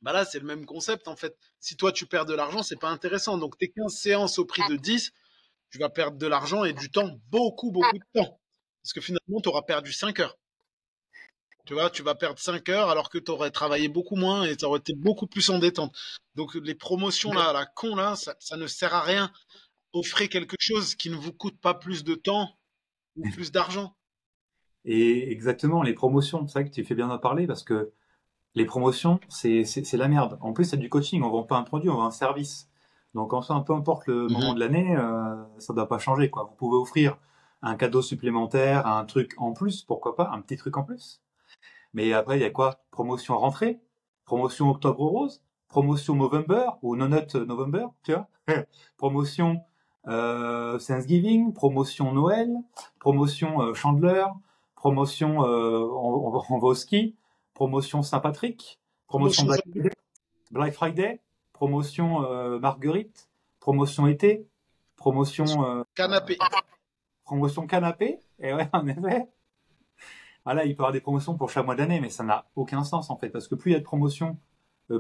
Bah là, c'est le même concept en fait. Si toi tu perds de l'argent, c'est pas intéressant. Donc tes 15 séances au prix de 10, tu vas perdre de l'argent et du temps, beaucoup de temps. Parce que finalement, tu auras perdu 5 heures. Tu vois, tu vas perdre 5 heures alors que tu aurais travaillé beaucoup moins et tu aurais été beaucoup plus en détente. Donc les promotions là, à la con là, ça ne sert à rien. Offrez quelque chose qui ne vous coûte pas plus de temps ou plus d'argent. et exactement, les promotions, c'est vrai que tu fais bien d'en parler parce que les promotions, c'est la merde. En plus, c'est du coaching, on vend pas un produit, on vend un service. Donc, enfin, peu importe le moment Mhm. de l'année, ça doit pas changer, quoi. Vous pouvez offrir un cadeau supplémentaire, un truc en plus, pourquoi pas, un petit truc en plus. Mais après, il y a quoi? Promotion rentrée, promotion octobre rose, promotion November ou Nonut November, tu vois? Promotion Thanksgiving, promotion Noël, promotion Chandler, promotion on va au ski, promotion Saint-Patrick, promotion Promotion Black Friday, promotion Marguerite, promotion été, promotion canapé. promotion canapé. Et ouais, en effet. Ah là, il peut y avoir des promotions pour chaque mois d'année, mais ça n'a aucun sens en fait, parce que plus il y a de promotions,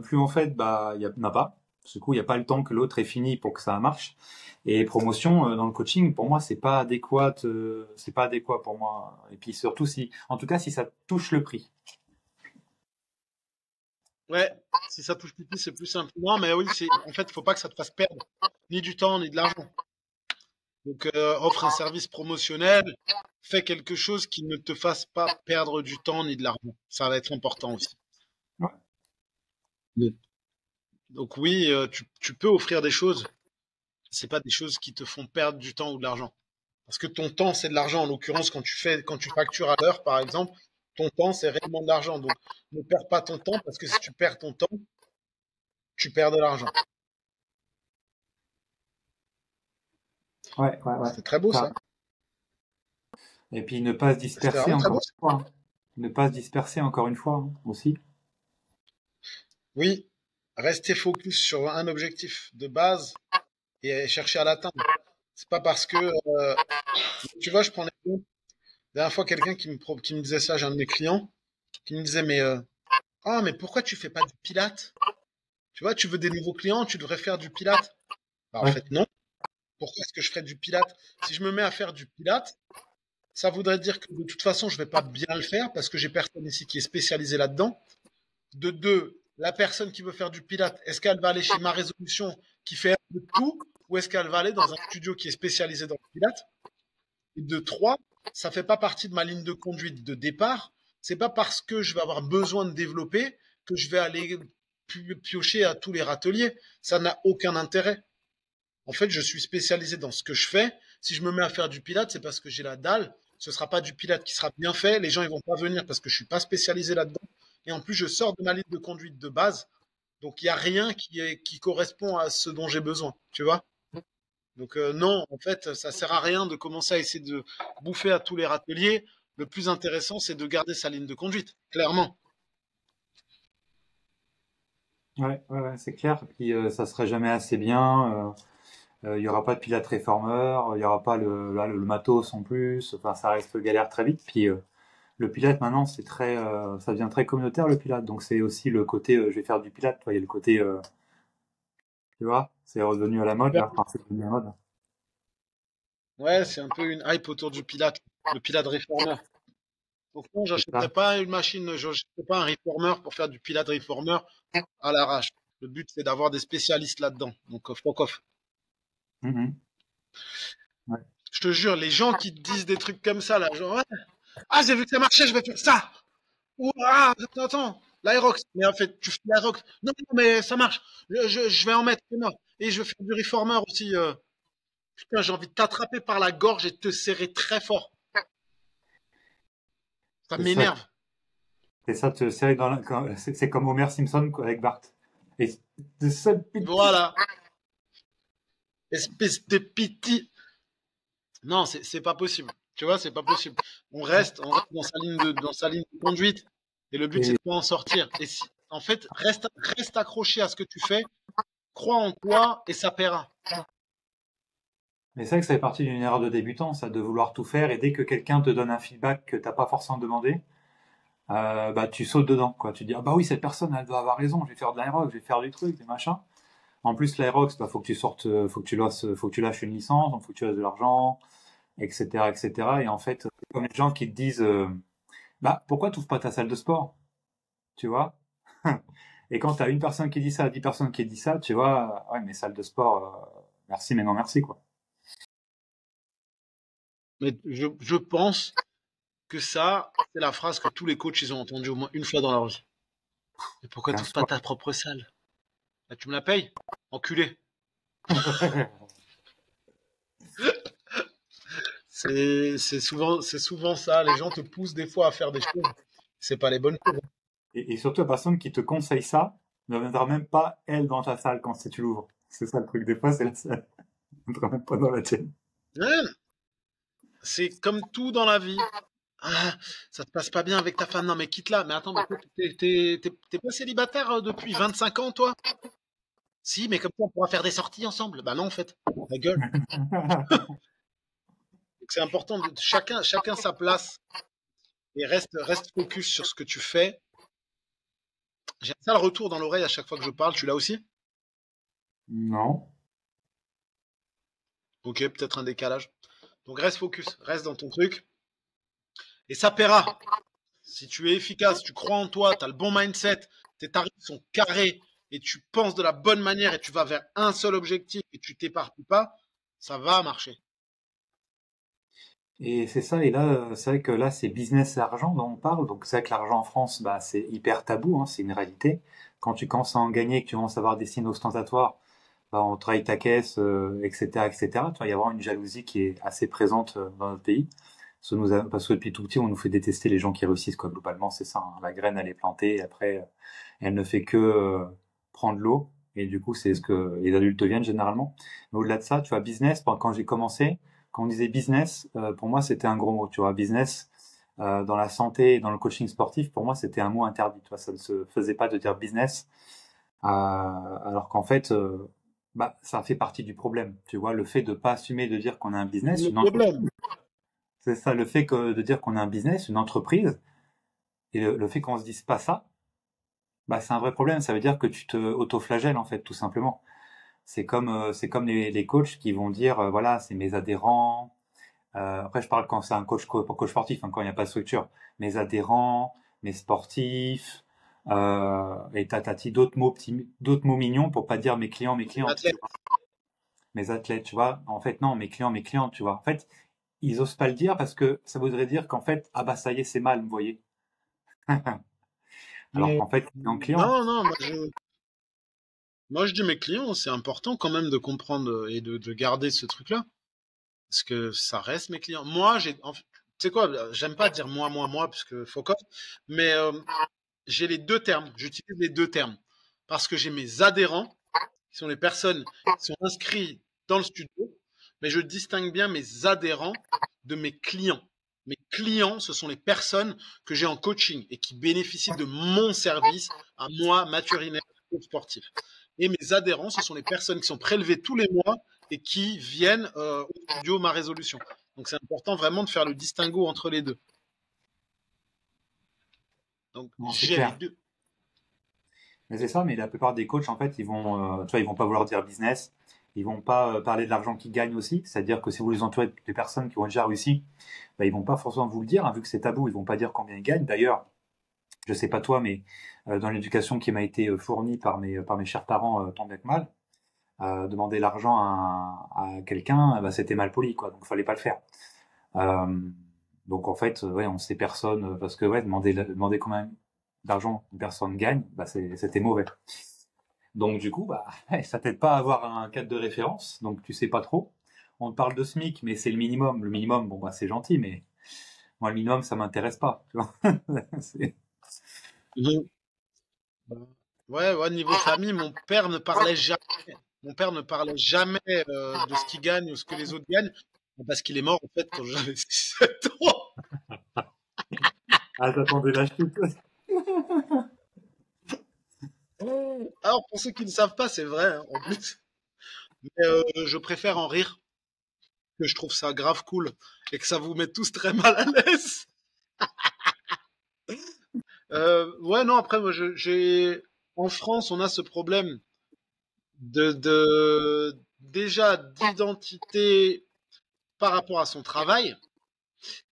plus en fait, bah, il y en a pas. Du coup, il n'y a pas le temps que l'autre ait fini pour que ça marche. Et promotion dans le coaching, pour moi, c'est pas adéquat pour moi. Et puis surtout si, en tout cas, si ça touche le prix. Ouais, si ça touche pipi, c'est plus simple. Non, mais oui, en fait, faut pas que ça te fasse perdre ni du temps ni de l'argent. Donc, offre un service promotionnel, fais quelque chose qui ne te fasse pas perdre du temps ni de l'argent. Ça va être important aussi. Ouais. Donc oui, tu peux offrir des choses. C'est pas des choses qui te font perdre du temps ou de l'argent. Parce que ton temps, c'est de l'argent. En l'occurrence, quand tu factures à l'heure, par exemple, ton temps, c'est réellement de l'argent. Donc, ne perds pas ton temps parce que si tu perds ton temps, tu perds de l'argent. Ouais. C'était très beau, ça. Et puis ne pas se C'était disperser vraiment très encore beau. une fois, hein. Ne pas se disperser encore une fois aussi. Oui, rester focus sur un objectif de base et chercher à l'atteindre. C'est pas parce que, tu vois, je prends l'exemple. La dernière fois, quelqu'un qui me disait ça, j'ai un de mes clients, qui me disait, mais pourquoi tu fais pas du pilate? Tu vois, tu veux des nouveaux clients, tu devrais faire du pilate. Bah, en Ouais, fait, non. Pourquoi est-ce que je ferais du pilate? Si je me mets à faire du pilate, ça voudrait dire que de toute façon, je vais pas bien le faire parce que j'ai personne ici qui est spécialisé là-dedans. De deux, la personne qui veut faire du pilate, est-ce qu'elle va aller chez Ma Résolution qui fait un peu de tout ou est-ce qu'elle va aller dans un studio qui est spécialisé dans le pilate? Et de trois, ça fait pas partie de ma ligne de conduite de départ c'est pas parce que je vais avoir besoin de développer que je vais aller piocher à tous les râteliers. Ça n'a aucun intérêt. En fait, je suis spécialisé dans ce que je fais. Si je me mets à faire du Pilate, c'est parce que j'ai la dalle. Ce sera pas du Pilate qui sera bien fait. Les gens, ils vont pas venir parce que je suis pas spécialisé là-dedans. Et en plus, je sors de ma ligne de conduite de base. Donc, il y a rien qui correspond à ce dont j'ai besoin. Tu vois? Donc, non, en fait, ça sert à rien de commencer à essayer de bouffer à tous les râteliers. Le plus intéressant, c'est de garder sa ligne de conduite. Clairement. Ouais, c'est clair. Puis ça serait jamais assez bien. Il y aura pas de pilote réformeur, il y aura pas le matos en plus. Enfin, ça reste galère très vite. Puis le pilote maintenant, c'est très, ça devient très communautaire le pilote. Donc c'est aussi le côté, je vais faire du pilote. Il y a le côté, tu vois, c'est redevenu à la mode là. Enfin, c'est devenu à la mode. Ouais, c'est un peu une hype autour du Pilate, le Pilate réformeur. Donc non, C'est ça. j'achèterais pas une machine, j'achèterais pas un reformer pour faire du Pilate reformer à l'arrache. Le but, c'est d'avoir des spécialistes là-dedans. Donc, fuck off. Mhm. Ouais. Je te jure, les gens qui te disent des trucs comme ça, là, genre, ouais, ah, j'ai vu que ça marchait, je vais faire ça. Ou, ah, attends, l'Aerox. Mais en fait, tu fais l'Aerox. Non, non, mais ça marche. Je vais en mettre, c'est moi. Et je vais faire du reformer aussi. Putain, j'ai envie de t'attraper par la gorge et de te serrer très fort. Ça C'est ça. m'énerve. C'est ça, c'est comme Homer Simpson quoi, avec Bart. Et de seul petit. Voilà. Espèce de piti. Non, c'est pas possible. Tu vois, c'est pas possible. On reste dans sa ligne de conduite. Et le but, c'est Et, de pas en sortir. Et si, en fait, reste accroché à ce que tu fais. Crois en toi et ça paiera. mais c'est vrai que ça fait partie d'une erreur de débutant, ça, de vouloir tout faire. Et dès que quelqu'un te donne un feedback que t'as pas forcément demandé, bah tu sautes dedans, quoi. Tu dis ah bah oui cette personne elle doit avoir raison, je vais faire de l'aérox, je vais faire du truc, des machins. En plus l'aérox, bah faut que tu sortes, faut que tu lâches une licence, donc faut que tu lâches de l'argent, etc., etc. Et en fait, c'est comme les gens qui te disent bah pourquoi tu ouvres pas ta salle de sport, tu vois? Et quand t'as une personne qui dit ça, 10 personnes qui dit ça, tu vois, ouais mais salle de sport, merci mais non merci quoi. Mais je pense que ça, c'est la phrase que tous les coachs, ils ont entendue au moins une fois dans leur vie. Mais pourquoi tu Aucun n'ouvres pas sport. ta propre salle? Bah, tu me la payes? Enculé. C'est souvent ça. Les gens te poussent des fois à faire des choses. C'est pas les bonnes choses. Et surtout la personne qui te conseille ça ne viendra même pas elle dans ta salle quand si tu l'ouvres. C'est ça le truc. Des fois c'est la salle. Elle ne viendra même pas dans la tienne. Ouais, c'est comme tout dans la vie. Ah, ça te passe pas bien avec ta femme. Non, mais quitte-la. Mais attends, mais toi, t'es pas célibataire depuis 25 ans, toi? Si, mais comme ça, on pourra faire des sorties ensemble. Bah non, en fait. La gueule. Donc, c'est important de chacun sa place et reste focus sur ce que tu fais. J'ai un sale retour dans l'oreille à chaque fois que je parle. Tu l'as aussi? Non. Ok, peut-être un décalage. Donc reste focus, reste dans ton truc. Et ça paiera. Si tu es efficace, tu crois en toi, tu as le bon mindset, tes tarifs sont carrés et tu penses de la bonne manière et tu vas vers un seul objectif et tu t'éparpilles pas, ça va marcher. Et c'est ça. Et là, c'est vrai que là, c'est business et argent dont on parle. Donc c'est vrai que l'argent en France, bah, c'est hyper tabou. Hein, c'est une réalité. Quand tu commences à en gagner, que tu commences à avoir des signes ostentatoires, bah, on travaille ta caisse, etc., etc. Tu vois, il y a vraiment une jalousie qui est assez présente dans notre pays. Parce que depuis tout petit, on nous fait détester les gens qui réussissent, quoi. Globalement, c'est ça. Hein. La graine, elle est plantée, et après, elle ne fait que prendre l'eau. Et du coup, c'est ce que les adultes deviennent généralement. Mais au-delà de ça, tu vois, business, quand j'ai commencé, quand on disait business, pour moi, c'était un gros mot. Tu vois, business, dans la santé et dans le coaching sportif, pour moi, c'était un mot interdit. Tu vois, ça ne se faisait pas de dire business, alors qu'en fait, bah, ça fait partie du problème. Tu vois, le fait de pas assumer de dire qu'on a un business, Le une entreprise. problème, C'est ça, le fait de dire qu'on a un business, une entreprise, et le fait qu'on se dise pas ça, bah c'est un vrai problème. Ça veut dire que tu te autoflagelles en fait, tout simplement. C'est comme les coachs qui vont dire voilà, c'est mes adhérents. Après, je parle quand c'est un coach sportif, hein, quand il n'y a pas de structure. Mes adhérents, mes sportifs, et tatati d'autres mots mignons pour pas dire mes clients, mes c'est clientes, tu l'athlète. vois. Mes athlètes, tu vois. En fait, non, mes clients, mes clientes, tu vois. En fait, ils osent pas le dire parce que ça voudrait dire qu'en fait, ah bah ça y est, c'est mal, vous voyez. Alors Mais, qu'en fait, c'est un client. non, non, moi je dis mes clients, c'est important quand même de comprendre et de garder ce truc-là. Parce que ça reste mes clients. Moi, tu sais quoi, j'aime pas dire moi, parce que fuck off, mais j'ai les deux termes, j'utilise les deux termes. Parce que j'ai mes adhérents, qui sont les personnes qui sont inscrites dans le studio, mais je distingue bien mes adhérents de mes clients. Mes clients, ce sont les personnes que j'ai en coaching et qui bénéficient de mon service à moi, Mathieu Riner, coach sportif. Et mes adhérents, ce sont les personnes qui sont prélevées tous les mois et qui viennent au studio Ma Résolution. Donc c'est important vraiment de faire le distinguo entre les deux. Donc Non, c'est j'ai les clair. deux. Mais c'est ça, mais la plupart des coachs, en fait, tu vois, ils vont pas vouloir dire business. Ils vont pas parler de l'argent qu'ils gagnent aussi. C'est-à-dire que si vous les entourez des personnes qui ont déjà réussi, bah, ils vont pas forcément vous le dire, hein, vu que c'est tabou. Ils vont pas dire combien ils gagnent. D'ailleurs, je sais pas toi, mais dans l'éducation qui m'a été fournie par mes chers parents, tant bien que mal, demander l'argent à quelqu'un, bah, c'était mal poli, quoi. Donc, fallait pas le faire. Euh, donc, en fait, ouais, on sait personne, parce que, ouais, demander combien d'argent une personne gagne, bah, c'était mauvais. Donc, du coup, bah, ça t'aide pas à avoir un cadre de référence. Donc, tu sais pas trop. On te parle de SMIC, mais c'est le minimum. Le minimum, bon, bah, c'est gentil, mais moi, le minimum, ça m'intéresse pas, tu vois. C'est- Mhm. Ouais, ouais, niveau famille, mon père ne parlait jamais. Mon père ne parlait jamais de ce qu'il gagne ou ce que les autres gagnent, parce qu'il est mort en fait quand j'avais 7 ans. Ah, t'attendais la chute. Alors pour ceux qui ne savent pas, c'est vrai hein, en plus. Mais je préfère en rire, que je trouve ça grave cool et que ça vous met tous très mal à l'aise. Ouais, non, après moi, j'ai en France, on a ce problème déjà d'identité par rapport à son travail.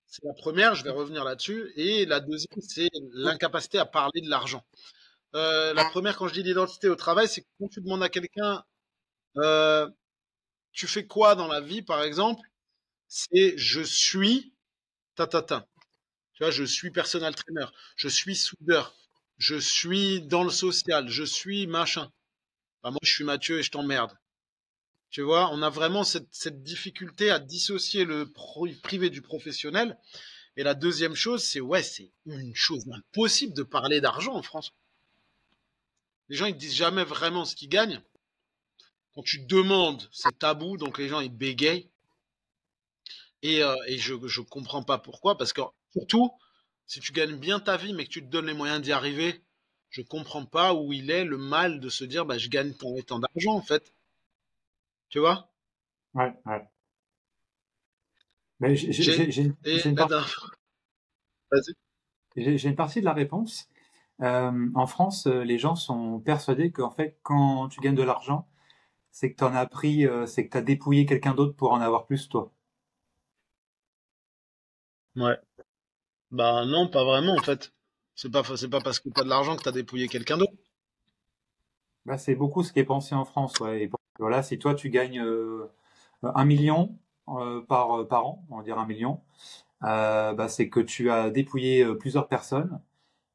C'est la première, je vais revenir là-dessus. Et la deuxième, c'est l'incapacité à parler de l'argent. La première, quand je dis l'identité au travail, c'est que quand tu demandes à quelqu'un, euh, tu fais quoi dans la vie, par exemple, c'est je suis ta ta ta. Tu vois, je suis personal trainer, je suis soudeur, je suis dans le social, je suis machin. Bah, moi, je suis Mathieu et je t'emmerde. Tu vois, on a vraiment cette difficulté à dissocier le privé du professionnel. Et la deuxième chose, c'est ouais, c'est une chose impossible de parler d'argent en France. Les gens, ils disent jamais vraiment ce qu'ils gagnent. Quand tu demandes, c'est tabou, donc les gens, ils bégayent. Et je comprends pas pourquoi, parce que surtout, si tu gagnes bien ta vie, mais que tu te donnes les moyens d'y arriver, je comprends pas où il est le mal de se dire, bah, je gagne tant et tant d'argent, en fait. Tu vois? Ouais, ouais. Mais J'ai, et j'ai une la partie, dernière fois, vas-y. j'ai une partie de la réponse. En France, les gens sont persuadés qu'en fait, quand tu gagnes de l'argent, c'est que t'en as pris, c'est que t'as dépouillé quelqu'un d'autre pour en avoir plus toi. Ouais. Bah, non, pas vraiment, en fait. C'est pas parce que t'as de l'argent que t'as dépouillé quelqu'un d'autre. Bah, c'est beaucoup ce qui est pensé en France, ouais. Et bon, voilà, si toi tu gagnes 1 million par an, on va dire 1 million, bah, c'est que tu as dépouillé plusieurs personnes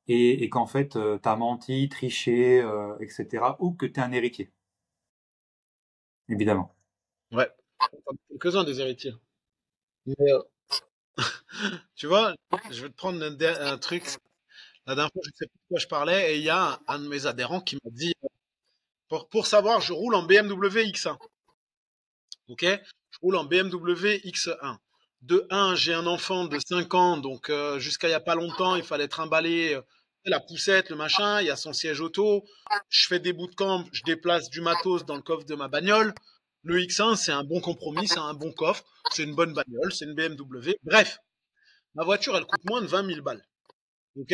et qu'en fait t'as menti, triché, etc. Ou que t'es un héritier, évidemment. Ouais. Quelques-uns des héritiers. Mais, tu vois, je vais te prendre un truc. La dernière fois, je sais plus de quoi je parlais, et il y a un de mes adhérents qui m'a dit, pour savoir, je roule en BMW X1. Ok? Je roule en BMW X1. De un, j'ai un enfant de 5 ans, donc jusqu'à il y a pas longtemps, il fallait trimballer la poussette, le machin, il y a son siège auto. Je fais des bootcamps, je déplace du matos dans le coffre de ma bagnole. Le X1, c'est un bon compromis, c'est un bon coffre, c'est une bonne bagnole, c'est une BMW. Bref, ma voiture, elle coûte moins de 20 000 balles. Ok?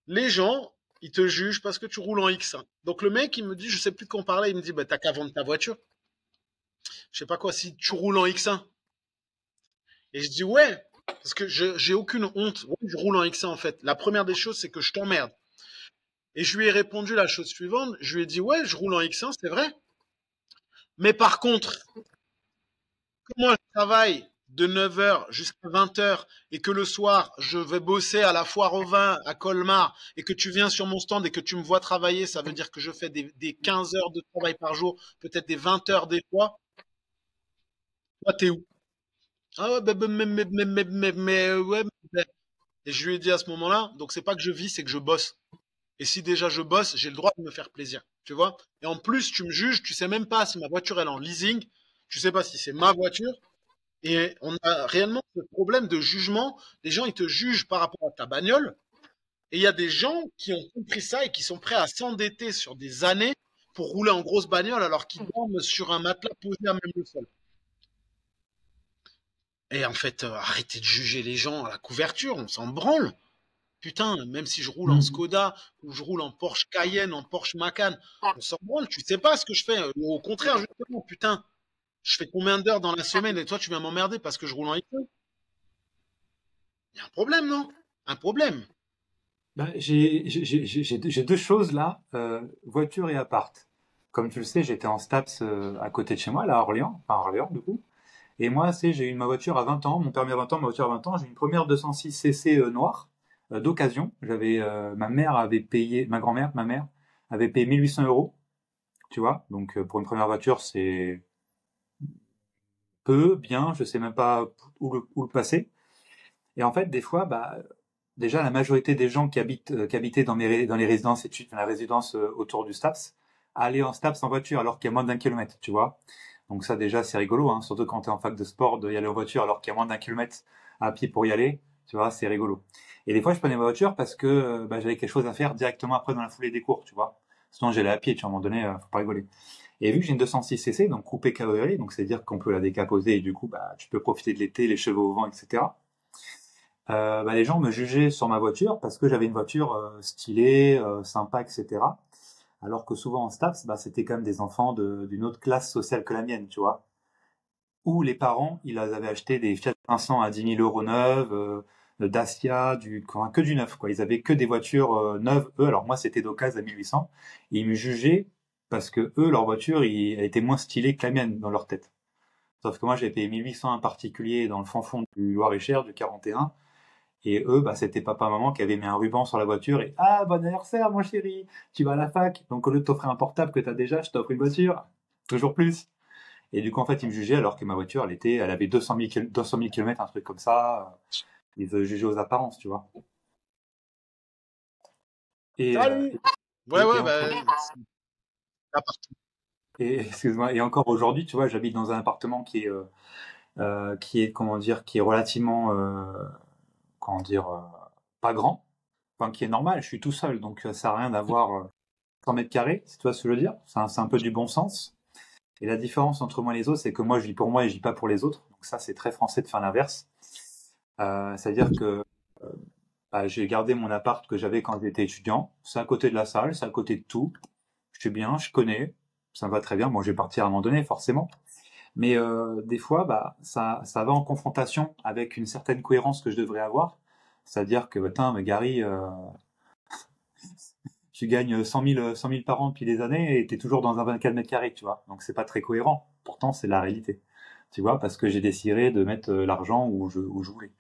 Les gens, ils te jugent parce que tu roules en X1. Donc le mec, il me dit, je sais plus de quoi on parlait, il me dit, bah, t'as qu'à vendre ta voiture. Je sais pas quoi, si tu roules en X1. Et je dis, ouais, parce que j'ai aucune honte. Ouais, je roule en X1 en fait. La première des choses, c'est que je t'emmerde. Et je lui ai répondu la chose suivante. Je lui ai dit, ouais, je roule en X1, c'est vrai. Mais par contre, comment je travaille de 9 h jusqu'à 20 h et que le soir, je vais bosser à la foire au vin à Colmar et que tu viens sur mon stand et que tu me vois travailler, ça veut dire que je fais des 15 heures de travail par jour, peut-être des 20 heures des fois. Toi, t'es où? Ah ouais, ouais. Et je lui ai dit à ce moment-là, donc c'est pas que je vis, c'est que je bosse. Et si déjà je bosse, j'ai le droit de me faire plaisir. Tu vois? Et en plus, tu me juges, tu sais même pas si ma voiture elle est en leasing, tu sais pas si c'est ma voiture. Et on a réellement ce problème de jugement. Les gens, ils te jugent par rapport à ta bagnole. Et il y a des gens qui ont compris ça et qui sont prêts à s'endetter sur des années pour rouler en grosse bagnole alors qu'ils dorment sur un matelas posé à même le sol. Et en fait, arrêtez de juger les gens à la couverture, on s'en branle. Putain, même si je roule en Mhm. Skoda ou je roule en Porsche Cayenne, en Porsche Macan, on s'en branle. Tu sais pas ce que je fais. Au contraire, justement, putain, je fais combien d'heures dans la semaine et toi, tu viens m'emmerder parce que je roule en X-Trail. Il y a un problème, non? Un problème. Ben, j'ai deux choses là, voiture et appart. Comme tu le sais, j'étais en STAPS à côté de chez moi, là à Orléans, enfin à Orléans du coup. Et moi, c'est, j'ai eu ma voiture à 20 ans, mon permis à 20 ans, ma voiture à 20 ans. J'ai une première 206 cc noire d'occasion. Ma mère avait payé, ma grand-mère, ma mère avait payé 1 800 euros, tu vois. Donc pour une première voiture, c'est peu, bien, je sais même pas où le passer. Et en fait, des fois, bah, déjà la majorité des gens qui habitaient dans les résidences études, dans la résidence autour du STAPS, allaient en STAPS en voiture alors qu'il y a moins d'1 kilomètre, tu vois. Donc ça déjà c'est rigolo, hein, surtout quand tu es en fac de sport, d'y aller en voiture alors qu'il y a moins d'1 kilomètre à pied pour y aller, tu vois, c'est rigolo. Et des fois je prenais ma voiture parce que bah, j'avais quelque chose à faire directement après dans la foulée des cours, tu vois. Sinon j'allais à pied, tu vois, à un moment donné, faut pas rigoler. Et vu que j'ai une 206 cc, donc coupé cabriolet, donc c'est-à-dire qu'on peut la décaposer et du coup bah tu peux profiter de l'été, les cheveux au vent, etc. Bah, les gens me jugeaient sur ma voiture parce que j'avais une voiture stylée, sympa, etc. Alors que souvent en STAPS, bah, c'était quand même des enfants d'une autre classe sociale que la mienne, tu vois. Où les parents, ils avaient acheté des Fiat 500 à 10 000 € neuves, Dacia, enfin, que du neuf, quoi. Ils avaient que des voitures neuves, eux. Alors moi, c'était d'occasion à 1 800. Et ils me jugeaient parce que eux, leur voiture, elle était moins stylée que la mienne dans leur tête. Sauf que moi, j'ai payé 1 800 un particulier dans le fin fond du Loir-et-Cher, du 41. Et eux, bah, c'était papa-maman qui avait mis un ruban sur la voiture et «Ah, bon anniversaire, mon chéri! Tu vas à la fac, donc au lieu de t'offrir un portable que t'as déjà, je t'offre une voiture. Toujours plus!» Et du coup, en fait, ils me jugeaient alors que ma voiture, elle avait 200 000 km, un truc comme ça. Ils jugeaient aux apparences, tu vois. Et, Salut! Ouais, et ouais, encore, bah, excuse-moi, et encore aujourd'hui, tu vois, j'habite dans un appartement comment dire, qui est relativement, comment dire, pas grand, enfin, qui est normal. Je suis tout seul, donc ça sert à rien d'avoir 100 mètres carrés, si tu vois ce que je veux dire. C'est un peu du bon sens. Et la différence entre moi et les autres, c'est que moi, je vis pour moi et je vis pas pour les autres. Donc ça, c'est très français de faire l'inverse. C'est-à-dire que bah, j'ai gardé mon appart que j'avais quand j'étais étudiant. C'est à côté de la salle, c'est à côté de tout. Je suis bien, je connais, ça me va très bien. Moi, je vais partir à un moment donné, forcément. Mais des fois, bah, ça va en confrontation avec une certaine cohérence que je devrais avoir. C'est-à-dire que, putain, mais Gary, tu gagnes 100 000 par an depuis des années et tu es toujours dans un 24 mètres carrés, tu vois. Donc c'est pas très cohérent. Pourtant, c'est la réalité. Tu vois, parce que j'ai décidé de mettre l'argent où je voulais.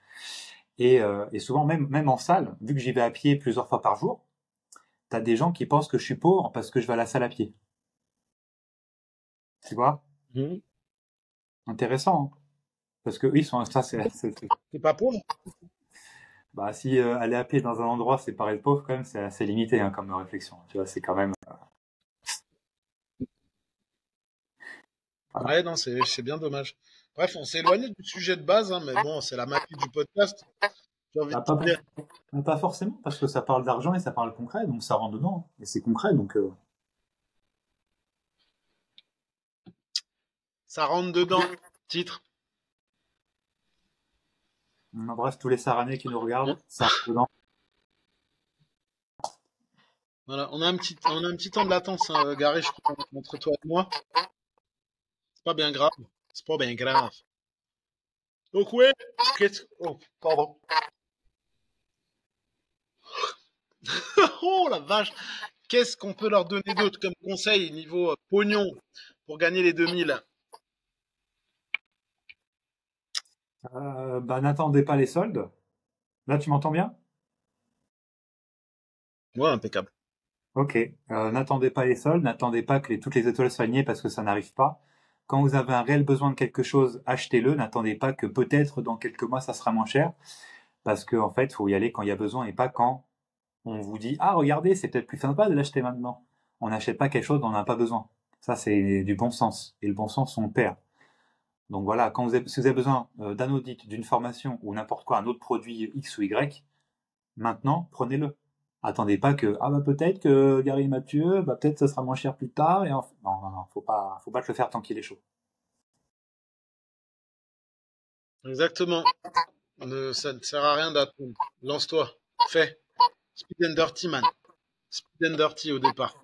Et souvent, même en salle, vu que j'y vais à pied plusieurs fois par jour, t'as des gens qui pensent que je suis pauvre parce que je vais à la salle à pied. Tu vois? Mhm. Intéressant, hein. Parce que eux, ils sont, ça, C'est pas pauvre. bah, si aller à pied dans un endroit, c'est paraître pauvre, quand même, c'est assez limité, hein, comme réflexion. Tu vois, c'est quand même, voilà. Ouais, non, c'est bien dommage. Bref, on s'est éloigné du sujet de base, hein, mais bon, c'est la magie du podcast. J'ai envie de Bah, te dire. pas forcément, parce que ça parle d'argent et ça parle concret, donc ça rentre dedans, hein. Et c'est concret, donc Ça rentre dedans. Titre. on embrasse tous les Saranais qui nous regardent, ça rentre dedans. Voilà, on a un petit temps de latence, hein, Gary, je crois, entre toi et moi. C'est pas bien grave. C'est pas bien grave. Donc ouais, oh, pardon. Oh la vache. Qu'est-ce qu'on peut leur donner d'autre comme conseil niveau pognon pour gagner les 2000? N'attendez pas les soldes. Là, tu m'entends bien? Ouais, impeccable. Ok. N'attendez pas les soldes, n'attendez pas que toutes les étoiles soient alignées parce que ça n'arrive pas. Quand vous avez un réel besoin de quelque chose, achetez-le. N'attendez pas que peut-être dans quelques mois ça sera moins cher, parce qu'en fait, faut y aller quand il y a besoin et pas quand on vous dit ah regardez, c'est peut-être plus sympa de l'acheter maintenant. On n'achète pas quelque chose dont on n'a pas besoin. Ça c'est du bon sens et le bon sens on le perd. Donc voilà, si vous avez besoin d'un audit, d'une formation ou n'importe quoi, un autre produit X ou Y, maintenant, prenez-le. Attendez pas que ah bah peut-être que Gary et Mathieu, bah peut-être ça sera moins cher plus tard. Non, non, non, faut pas te le faire tant qu'il est chaud. Exactement. Ça ne sert à rien d'attendre. Lance-toi. Fais. Speed and dirty, man. Speed and dirty au départ.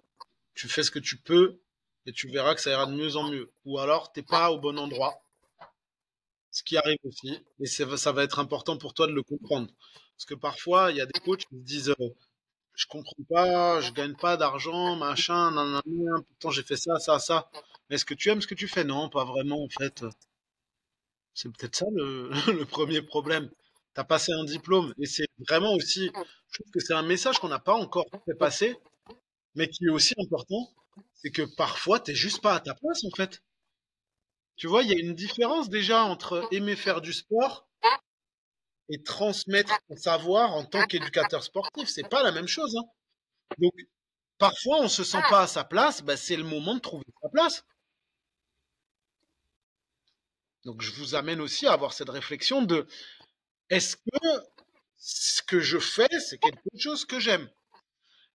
Tu fais ce que tu peux et tu verras que ça ira de mieux en mieux. Ou alors, t'es pas au bon endroit. Ce qui arrive aussi. Et ça va être important pour toi de le comprendre. Parce que parfois, il y a des coachs qui se disent je comprends pas, je gagne pas d'argent, machin, nanana, pourtant j'ai fait ça, ça, ça. Mais est-ce que tu aimes ce que tu fais? Non, pas vraiment, en fait. C'est peut-être ça le premier problème. Tu as passé un diplôme et c'est vraiment aussi, je trouve que c'est un message qu'on n'a pas encore fait passer, mais qui est aussi important. C'est que parfois, t'es juste pas à ta place, en fait. Tu vois, il y a une différence déjà entre aimer faire du sport et transmettre ton savoir en tant qu'éducateur sportif. C'est pas la même chose, hein. Donc, parfois, on se sent pas à sa place, bah, c'est le moment de trouver sa place. Donc, je vous amène aussi à avoir cette réflexion de est-ce que ce que je fais, c'est quelque chose que j'aime?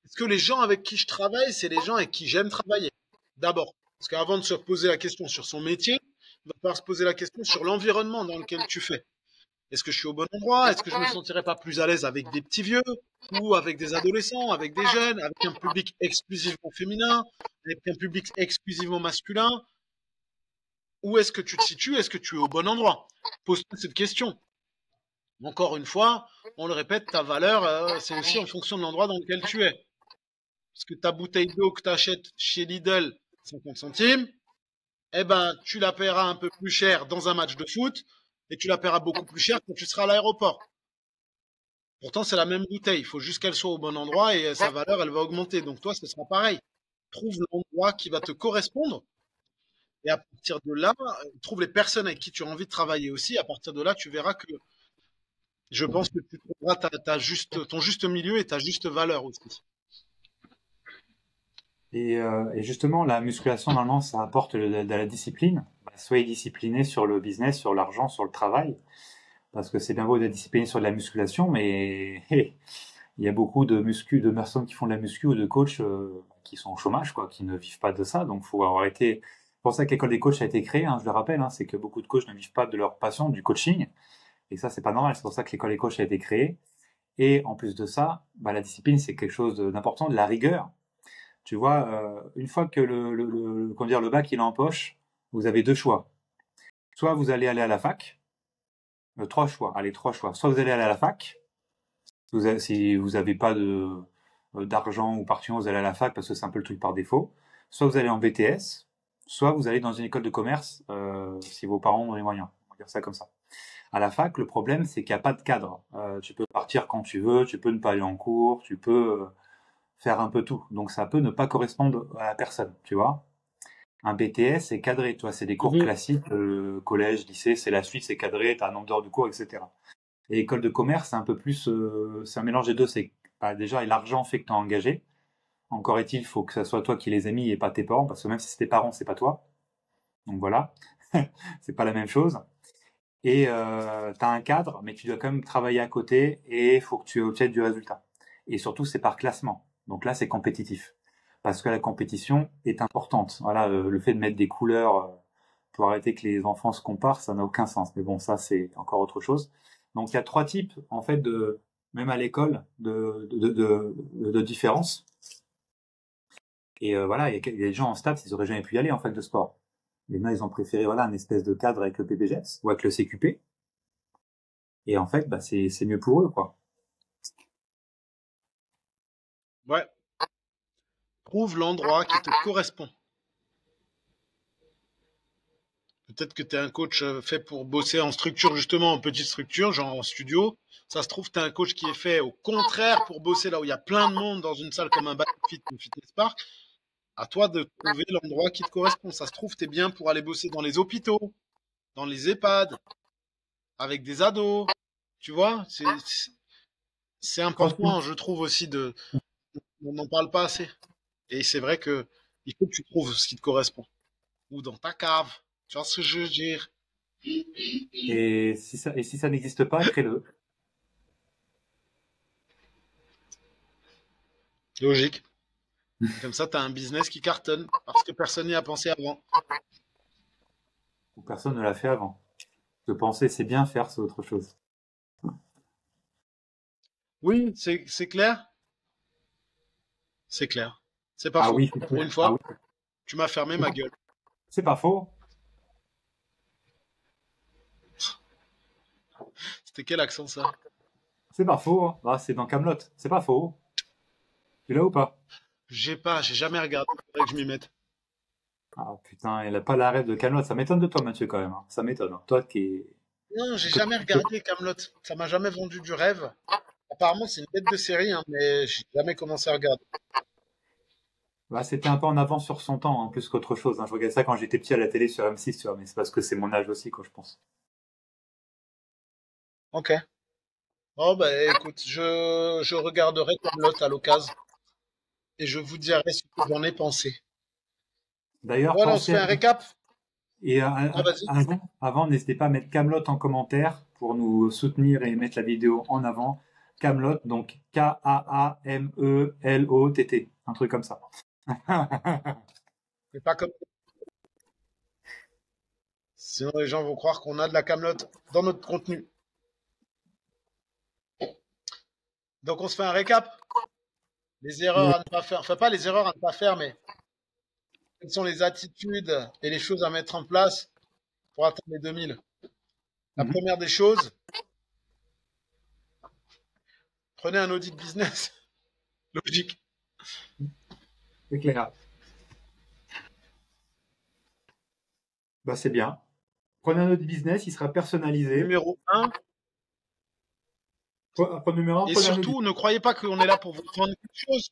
Est-ce que les gens avec qui je travaille, c'est les gens avec qui j'aime travailler? D'abord. Parce qu'avant de se poser la question sur son métier, il va falloir se poser la question sur l'environnement dans lequel tu fais. Est-ce que je suis au bon endroit? Est-ce que je me sentirais pas plus à l'aise avec des petits vieux ou avec des adolescents, avec des jeunes, avec un public exclusivement féminin, avec un public exclusivement masculin? Où est-ce que tu te situes? Est-ce que tu es au bon endroit? Pose-toi cette question. Encore une fois, on le répète, ta valeur, c'est aussi en fonction de l'endroit dans lequel tu es. Parce que ta bouteille d'eau que tu achètes chez Lidl, 50 centimes, eh ben, tu la paieras un peu plus cher dans un match de foot et tu la paieras beaucoup plus cher quand tu seras à l'aéroport. Pourtant, c'est la même bouteille. Il faut juste qu'elle soit au bon endroit et sa valeur, elle va augmenter. Donc toi, ce sera pareil. Trouve l'endroit qui va te correspondre et à partir de là, trouve les personnes avec qui tu as envie de travailler aussi. À partir de là, tu verras que je pense que tu trouveras ton juste milieu et ta juste valeur aussi. Et justement, la musculation, normalement, ça apporte de la discipline. Bah, soyez discipliné sur le business, sur l'argent, sur le travail. Parce que c'est bien beau d'être discipliné sur de la musculation, mais il y a beaucoup de personnes qui font de la muscu ou de coachs qui sont au chômage, quoi, qui ne vivent pas de ça. Donc, faut arrêter. C'est pour ça que l'école des coachs a été créée, hein, je le rappelle, hein, c'est que beaucoup de coachs ne vivent pas de leur passion, du coaching. Et ça, c'est pas normal. C'est pour ça que l'école des coachs a été créée. Et en plus de ça, bah, la discipline, c'est quelque chose d'important, de la rigueur. Tu vois, une fois que comment dire, le bac il est en poche, vous avez deux choix. Soit vous allez aller à la fac, trois choix. Allez, trois choix. Soit vous allez aller à la fac, si vous avez pas d'argent ou partition, vous allez à la fac parce que c'est un peu le truc par défaut. Soit vous allez en BTS, soit vous allez dans une école de commerce si vos parents ont les moyens. On va dire ça comme ça. À la fac, le problème c'est qu'il n'y a pas de cadre. Tu peux partir quand tu veux, tu peux ne pas aller en cours, tu peux faire un peu tout. Donc ça peut ne pas correspondre à la personne, tu vois. Un BTS, c'est cadré, tu vois, c'est des cours Mhm. classiques, collège, lycée, c'est la suite, c'est cadré, t'as un nombre d'heures de cours, etc. Et école de commerce, c'est un peu plus, c'est un mélange des deux. C'est bah, déjà et l'argent fait que t'es engagé. Encore est-il, il faut que ça soit toi qui les aies mis et pas tes parents, parce que même si c'est tes parents, c'est pas toi. Donc voilà, c'est pas la même chose. Et t'as un cadre, mais tu dois quand même travailler à côté et il faut que tu obtiennes du résultat. Et surtout, c'est par classement. Donc là, c'est compétitif. Parce que la compétition est importante. Voilà, le fait de mettre des couleurs pour arrêter que les enfants se comparent, ça n'a aucun sens. Mais bon, ça, c'est encore autre chose. Donc il y a trois types, en fait, même à l'école, de différences. Et voilà, il y a des gens en STAPS, ils auraient jamais pu y aller en fac de sport. Les gens, ils ont préféré, voilà, un espèce de cadre avec le PPGEPS ou avec le CQP. Et en fait, bah, c'est mieux pour eux, quoi. Ouais. Trouve l'endroit qui te correspond. Peut-être que tu es un coach fait pour bosser en structure, justement, en petite structure, genre en studio. Ça se trouve, tu es un coach qui est fait au contraire pour bosser là où il y a plein de monde dans une salle comme un Bike ou Fitness Park. À toi de trouver l'endroit qui te correspond. Ça se trouve, tu es bien pour aller bosser dans les hôpitaux, dans les EHPAD, avec des ados. Tu vois, c'est Franchement, important, je trouve aussi on n'en parle pas assez. Et c'est vrai que il faut que tu trouves ce qui te correspond. Ou dans ta cave. Tu vois ce que je veux dire? et si ça n'existe pas, crée-le. Logique. Comme ça, tu as un business qui cartonne parce que personne n'y a pensé avant. Ou personne ne l'a fait avant. De penser, c'est bien, faire, c'est autre chose. Oui, c'est clair. C'est clair. C'est pas Ah faux. oui, Pour une ah fois, oui. tu m'as fermé ma gueule. C'est pas faux. C'était quel accent ça? C'est pas faux. Hein. Ah, c'est dans Camelot. C'est pas faux. Tu l'as ou pas? J'ai jamais regardé. Faudrait que je m'y mette. Ah putain, il a pas la rêve de Camelot. Ça m'étonne de toi, Mathieu, quand même. Hein. Ça m'étonne. Hein. Toi qui est... Non, j'ai que- jamais regardé Camelot. Ça m'a jamais vendu du rêve. Apparemment, c'est une tête de série, hein, mais j'ai jamais commencé à regarder. Bah, c'était un peu en avance sur son temps, hein, plus qu'autre chose. Hein. Je regardais ça quand j'étais petit à la télé sur M6, tu vois, mais c'est parce que c'est mon âge aussi, quoi, je pense. Ok. Oh bah écoute, je regarderai Camelot à l'occasion et je vous dirai ce que j'en ai pensé. D'ailleurs, Voilà, on se pensez fait un récap. et Ah vas-y. avant, n'hésitez pas à mettre Camelot en commentaire pour nous soutenir et mettre la vidéo en avant. Camelot, donc Kamelot, un truc comme ça. Mais pas comme sinon les gens vont croire qu'on a de la Camelot dans notre contenu. Donc on se fait un récap. Les erreurs à ne pas faire. Enfin pas les erreurs à ne pas faire, mais quelles sont les attitudes et les choses à mettre en place pour atteindre les 2000. La Mhm, première des choses, prenez un audit business. Logique. c'est clair. Bah, c'est bien. Prenez un autre business, il sera personnalisé. Numéro un. Point numéro un, Et prenez un autre. surtout, ne croyez pas qu'on est là pour vous prendre quelque chose.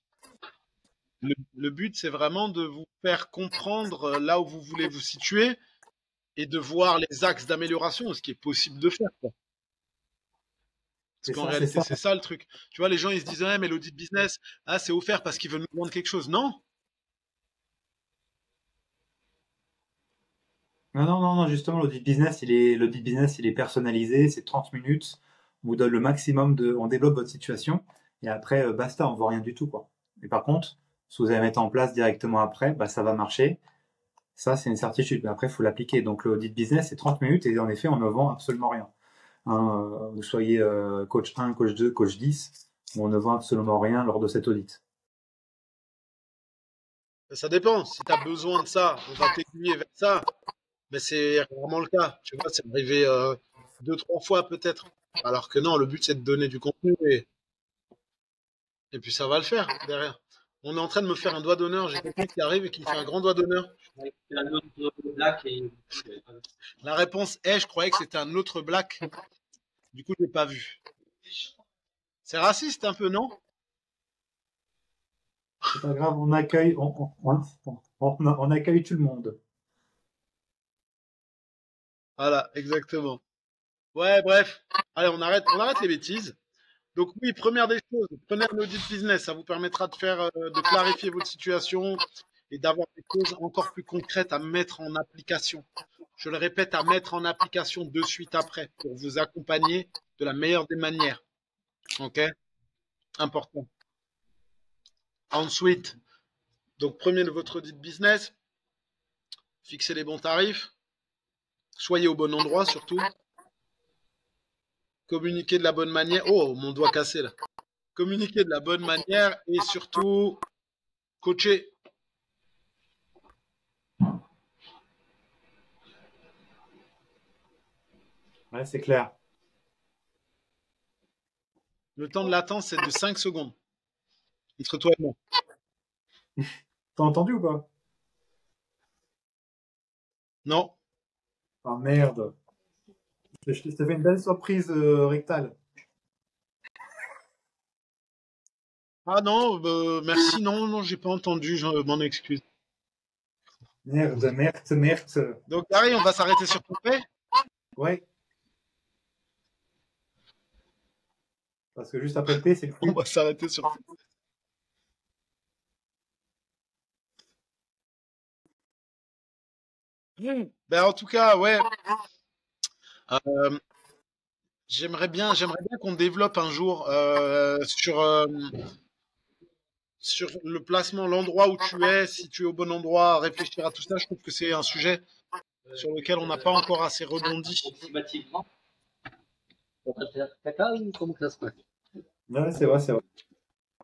Le but, c'est vraiment de vous faire comprendre là où vous voulez vous situer et de voir les axes d'amélioration, ce qui est possible de faire, quoi. Parce C'est qu'en ça, c'est réalité, ça. c'est ça le truc. Tu vois, les gens, ils se disent, ah, mais l'audit business, ah, c'est offert parce qu'ils veulent nous vendre quelque chose. Non. Non, non, non, non, justement, l'audit business, il est personnalisé, c'est 30 minutes, on vous donne le maximum on développe votre situation, et après, basta, on voit rien du tout, quoi. Et par contre, si vous allez mettre en place directement après, bah, ça va marcher. Ça, c'est une certitude. Mais après, il faut l'appliquer. Donc, l'audit business, c'est 30 minutes, et en effet, on ne vend absolument rien. Hein, vous soyez coach 1, coach 2, coach 10, on ne vend absolument rien lors de cet audit. Ça dépend. Si tu as besoin de ça, on va t'aiguiller vers ça. Mais c'est rarement le cas. Tu vois, c'est arrivé deux, trois fois peut-être. Alors que non, le but, c'est de donner du contenu et puis ça va le faire derrière. On est en train de me faire un doigt d'honneur. J'ai quelqu'un qui arrive et qui me fait un grand doigt d'honneur. La réponse est, je croyais que c'était un autre black. Du coup, je l'ai pas vu. C'est raciste un peu, non? C'est pas grave, on accueille, on accueille tout le monde. Voilà, exactement. Ouais, bref. Allez, on arrête les bêtises. Donc oui, première des choses, prenez un audit business. Ça vous permettra de faire, de clarifier votre situation et d'avoir des choses encore plus concrètes à mettre en application. Je le répète, à mettre en application de suite après pour vous accompagner de la meilleure des manières. Ok? Important. Ensuite, donc premier de votre audit business, fixez les bons tarifs, soyez au bon endroit surtout, communiquez de la bonne manière. Oh, mon doigt cassé là. Communiquez de la bonne manière et surtout coacher. Ouais, c'est clair. Le temps de latence, c'est de 5 secondes entre toi et moi. T'as entendu ou pas? Non, Ah merde. Je t'ai fait une belle surprise rectale. Ah non, merci, non, non, j'ai pas entendu, je m'en excuse. Merde, merde, merde. Donc, Gary, on va s'arrêter sur ton fait. Ouais, parce que juste après le P, c'est le On Q. va s'arrêter sur. Ben, en tout cas, ouais, euh, j'aimerais bien qu'on développe un jour sur le placement, l'endroit où tu es, si tu es au bon endroit, réfléchir à tout ça. Je trouve que c'est un sujet sur lequel on n'a pas encore assez rebondi. Approximativement. On va faire caca ou comment ça se passe? Ouais, c'est vrai, c'est vrai.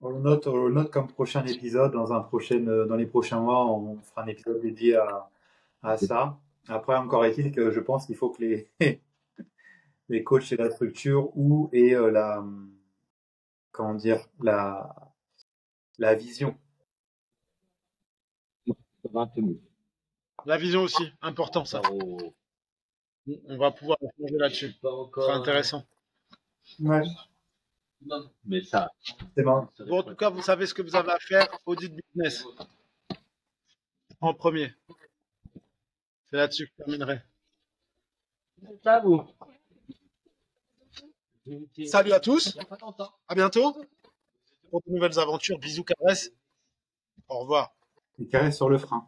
On le note comme prochain épisode. Dans les prochains mois, on fera un épisode dédié à ça. Après, encore est-il que je pense qu'il faut que les coachs aient la structure ou et comment dire, la vision. Ça va un peu mieux. La vision aussi, important ça. On va pouvoir changer là-dessus. Pas Ce encore. sera intéressant. Ouais, Mais ça. c'est bon. Bon, en tout cas, vous savez ce que vous avez à faire. Audit business en premier. C'est là-dessus que je terminerai. Ça vous. Salut à tous. Il y a pas longtemps. À bientôt pour de nouvelles aventures. Bisous, caresses. Au revoir. Il caresse sur le frein.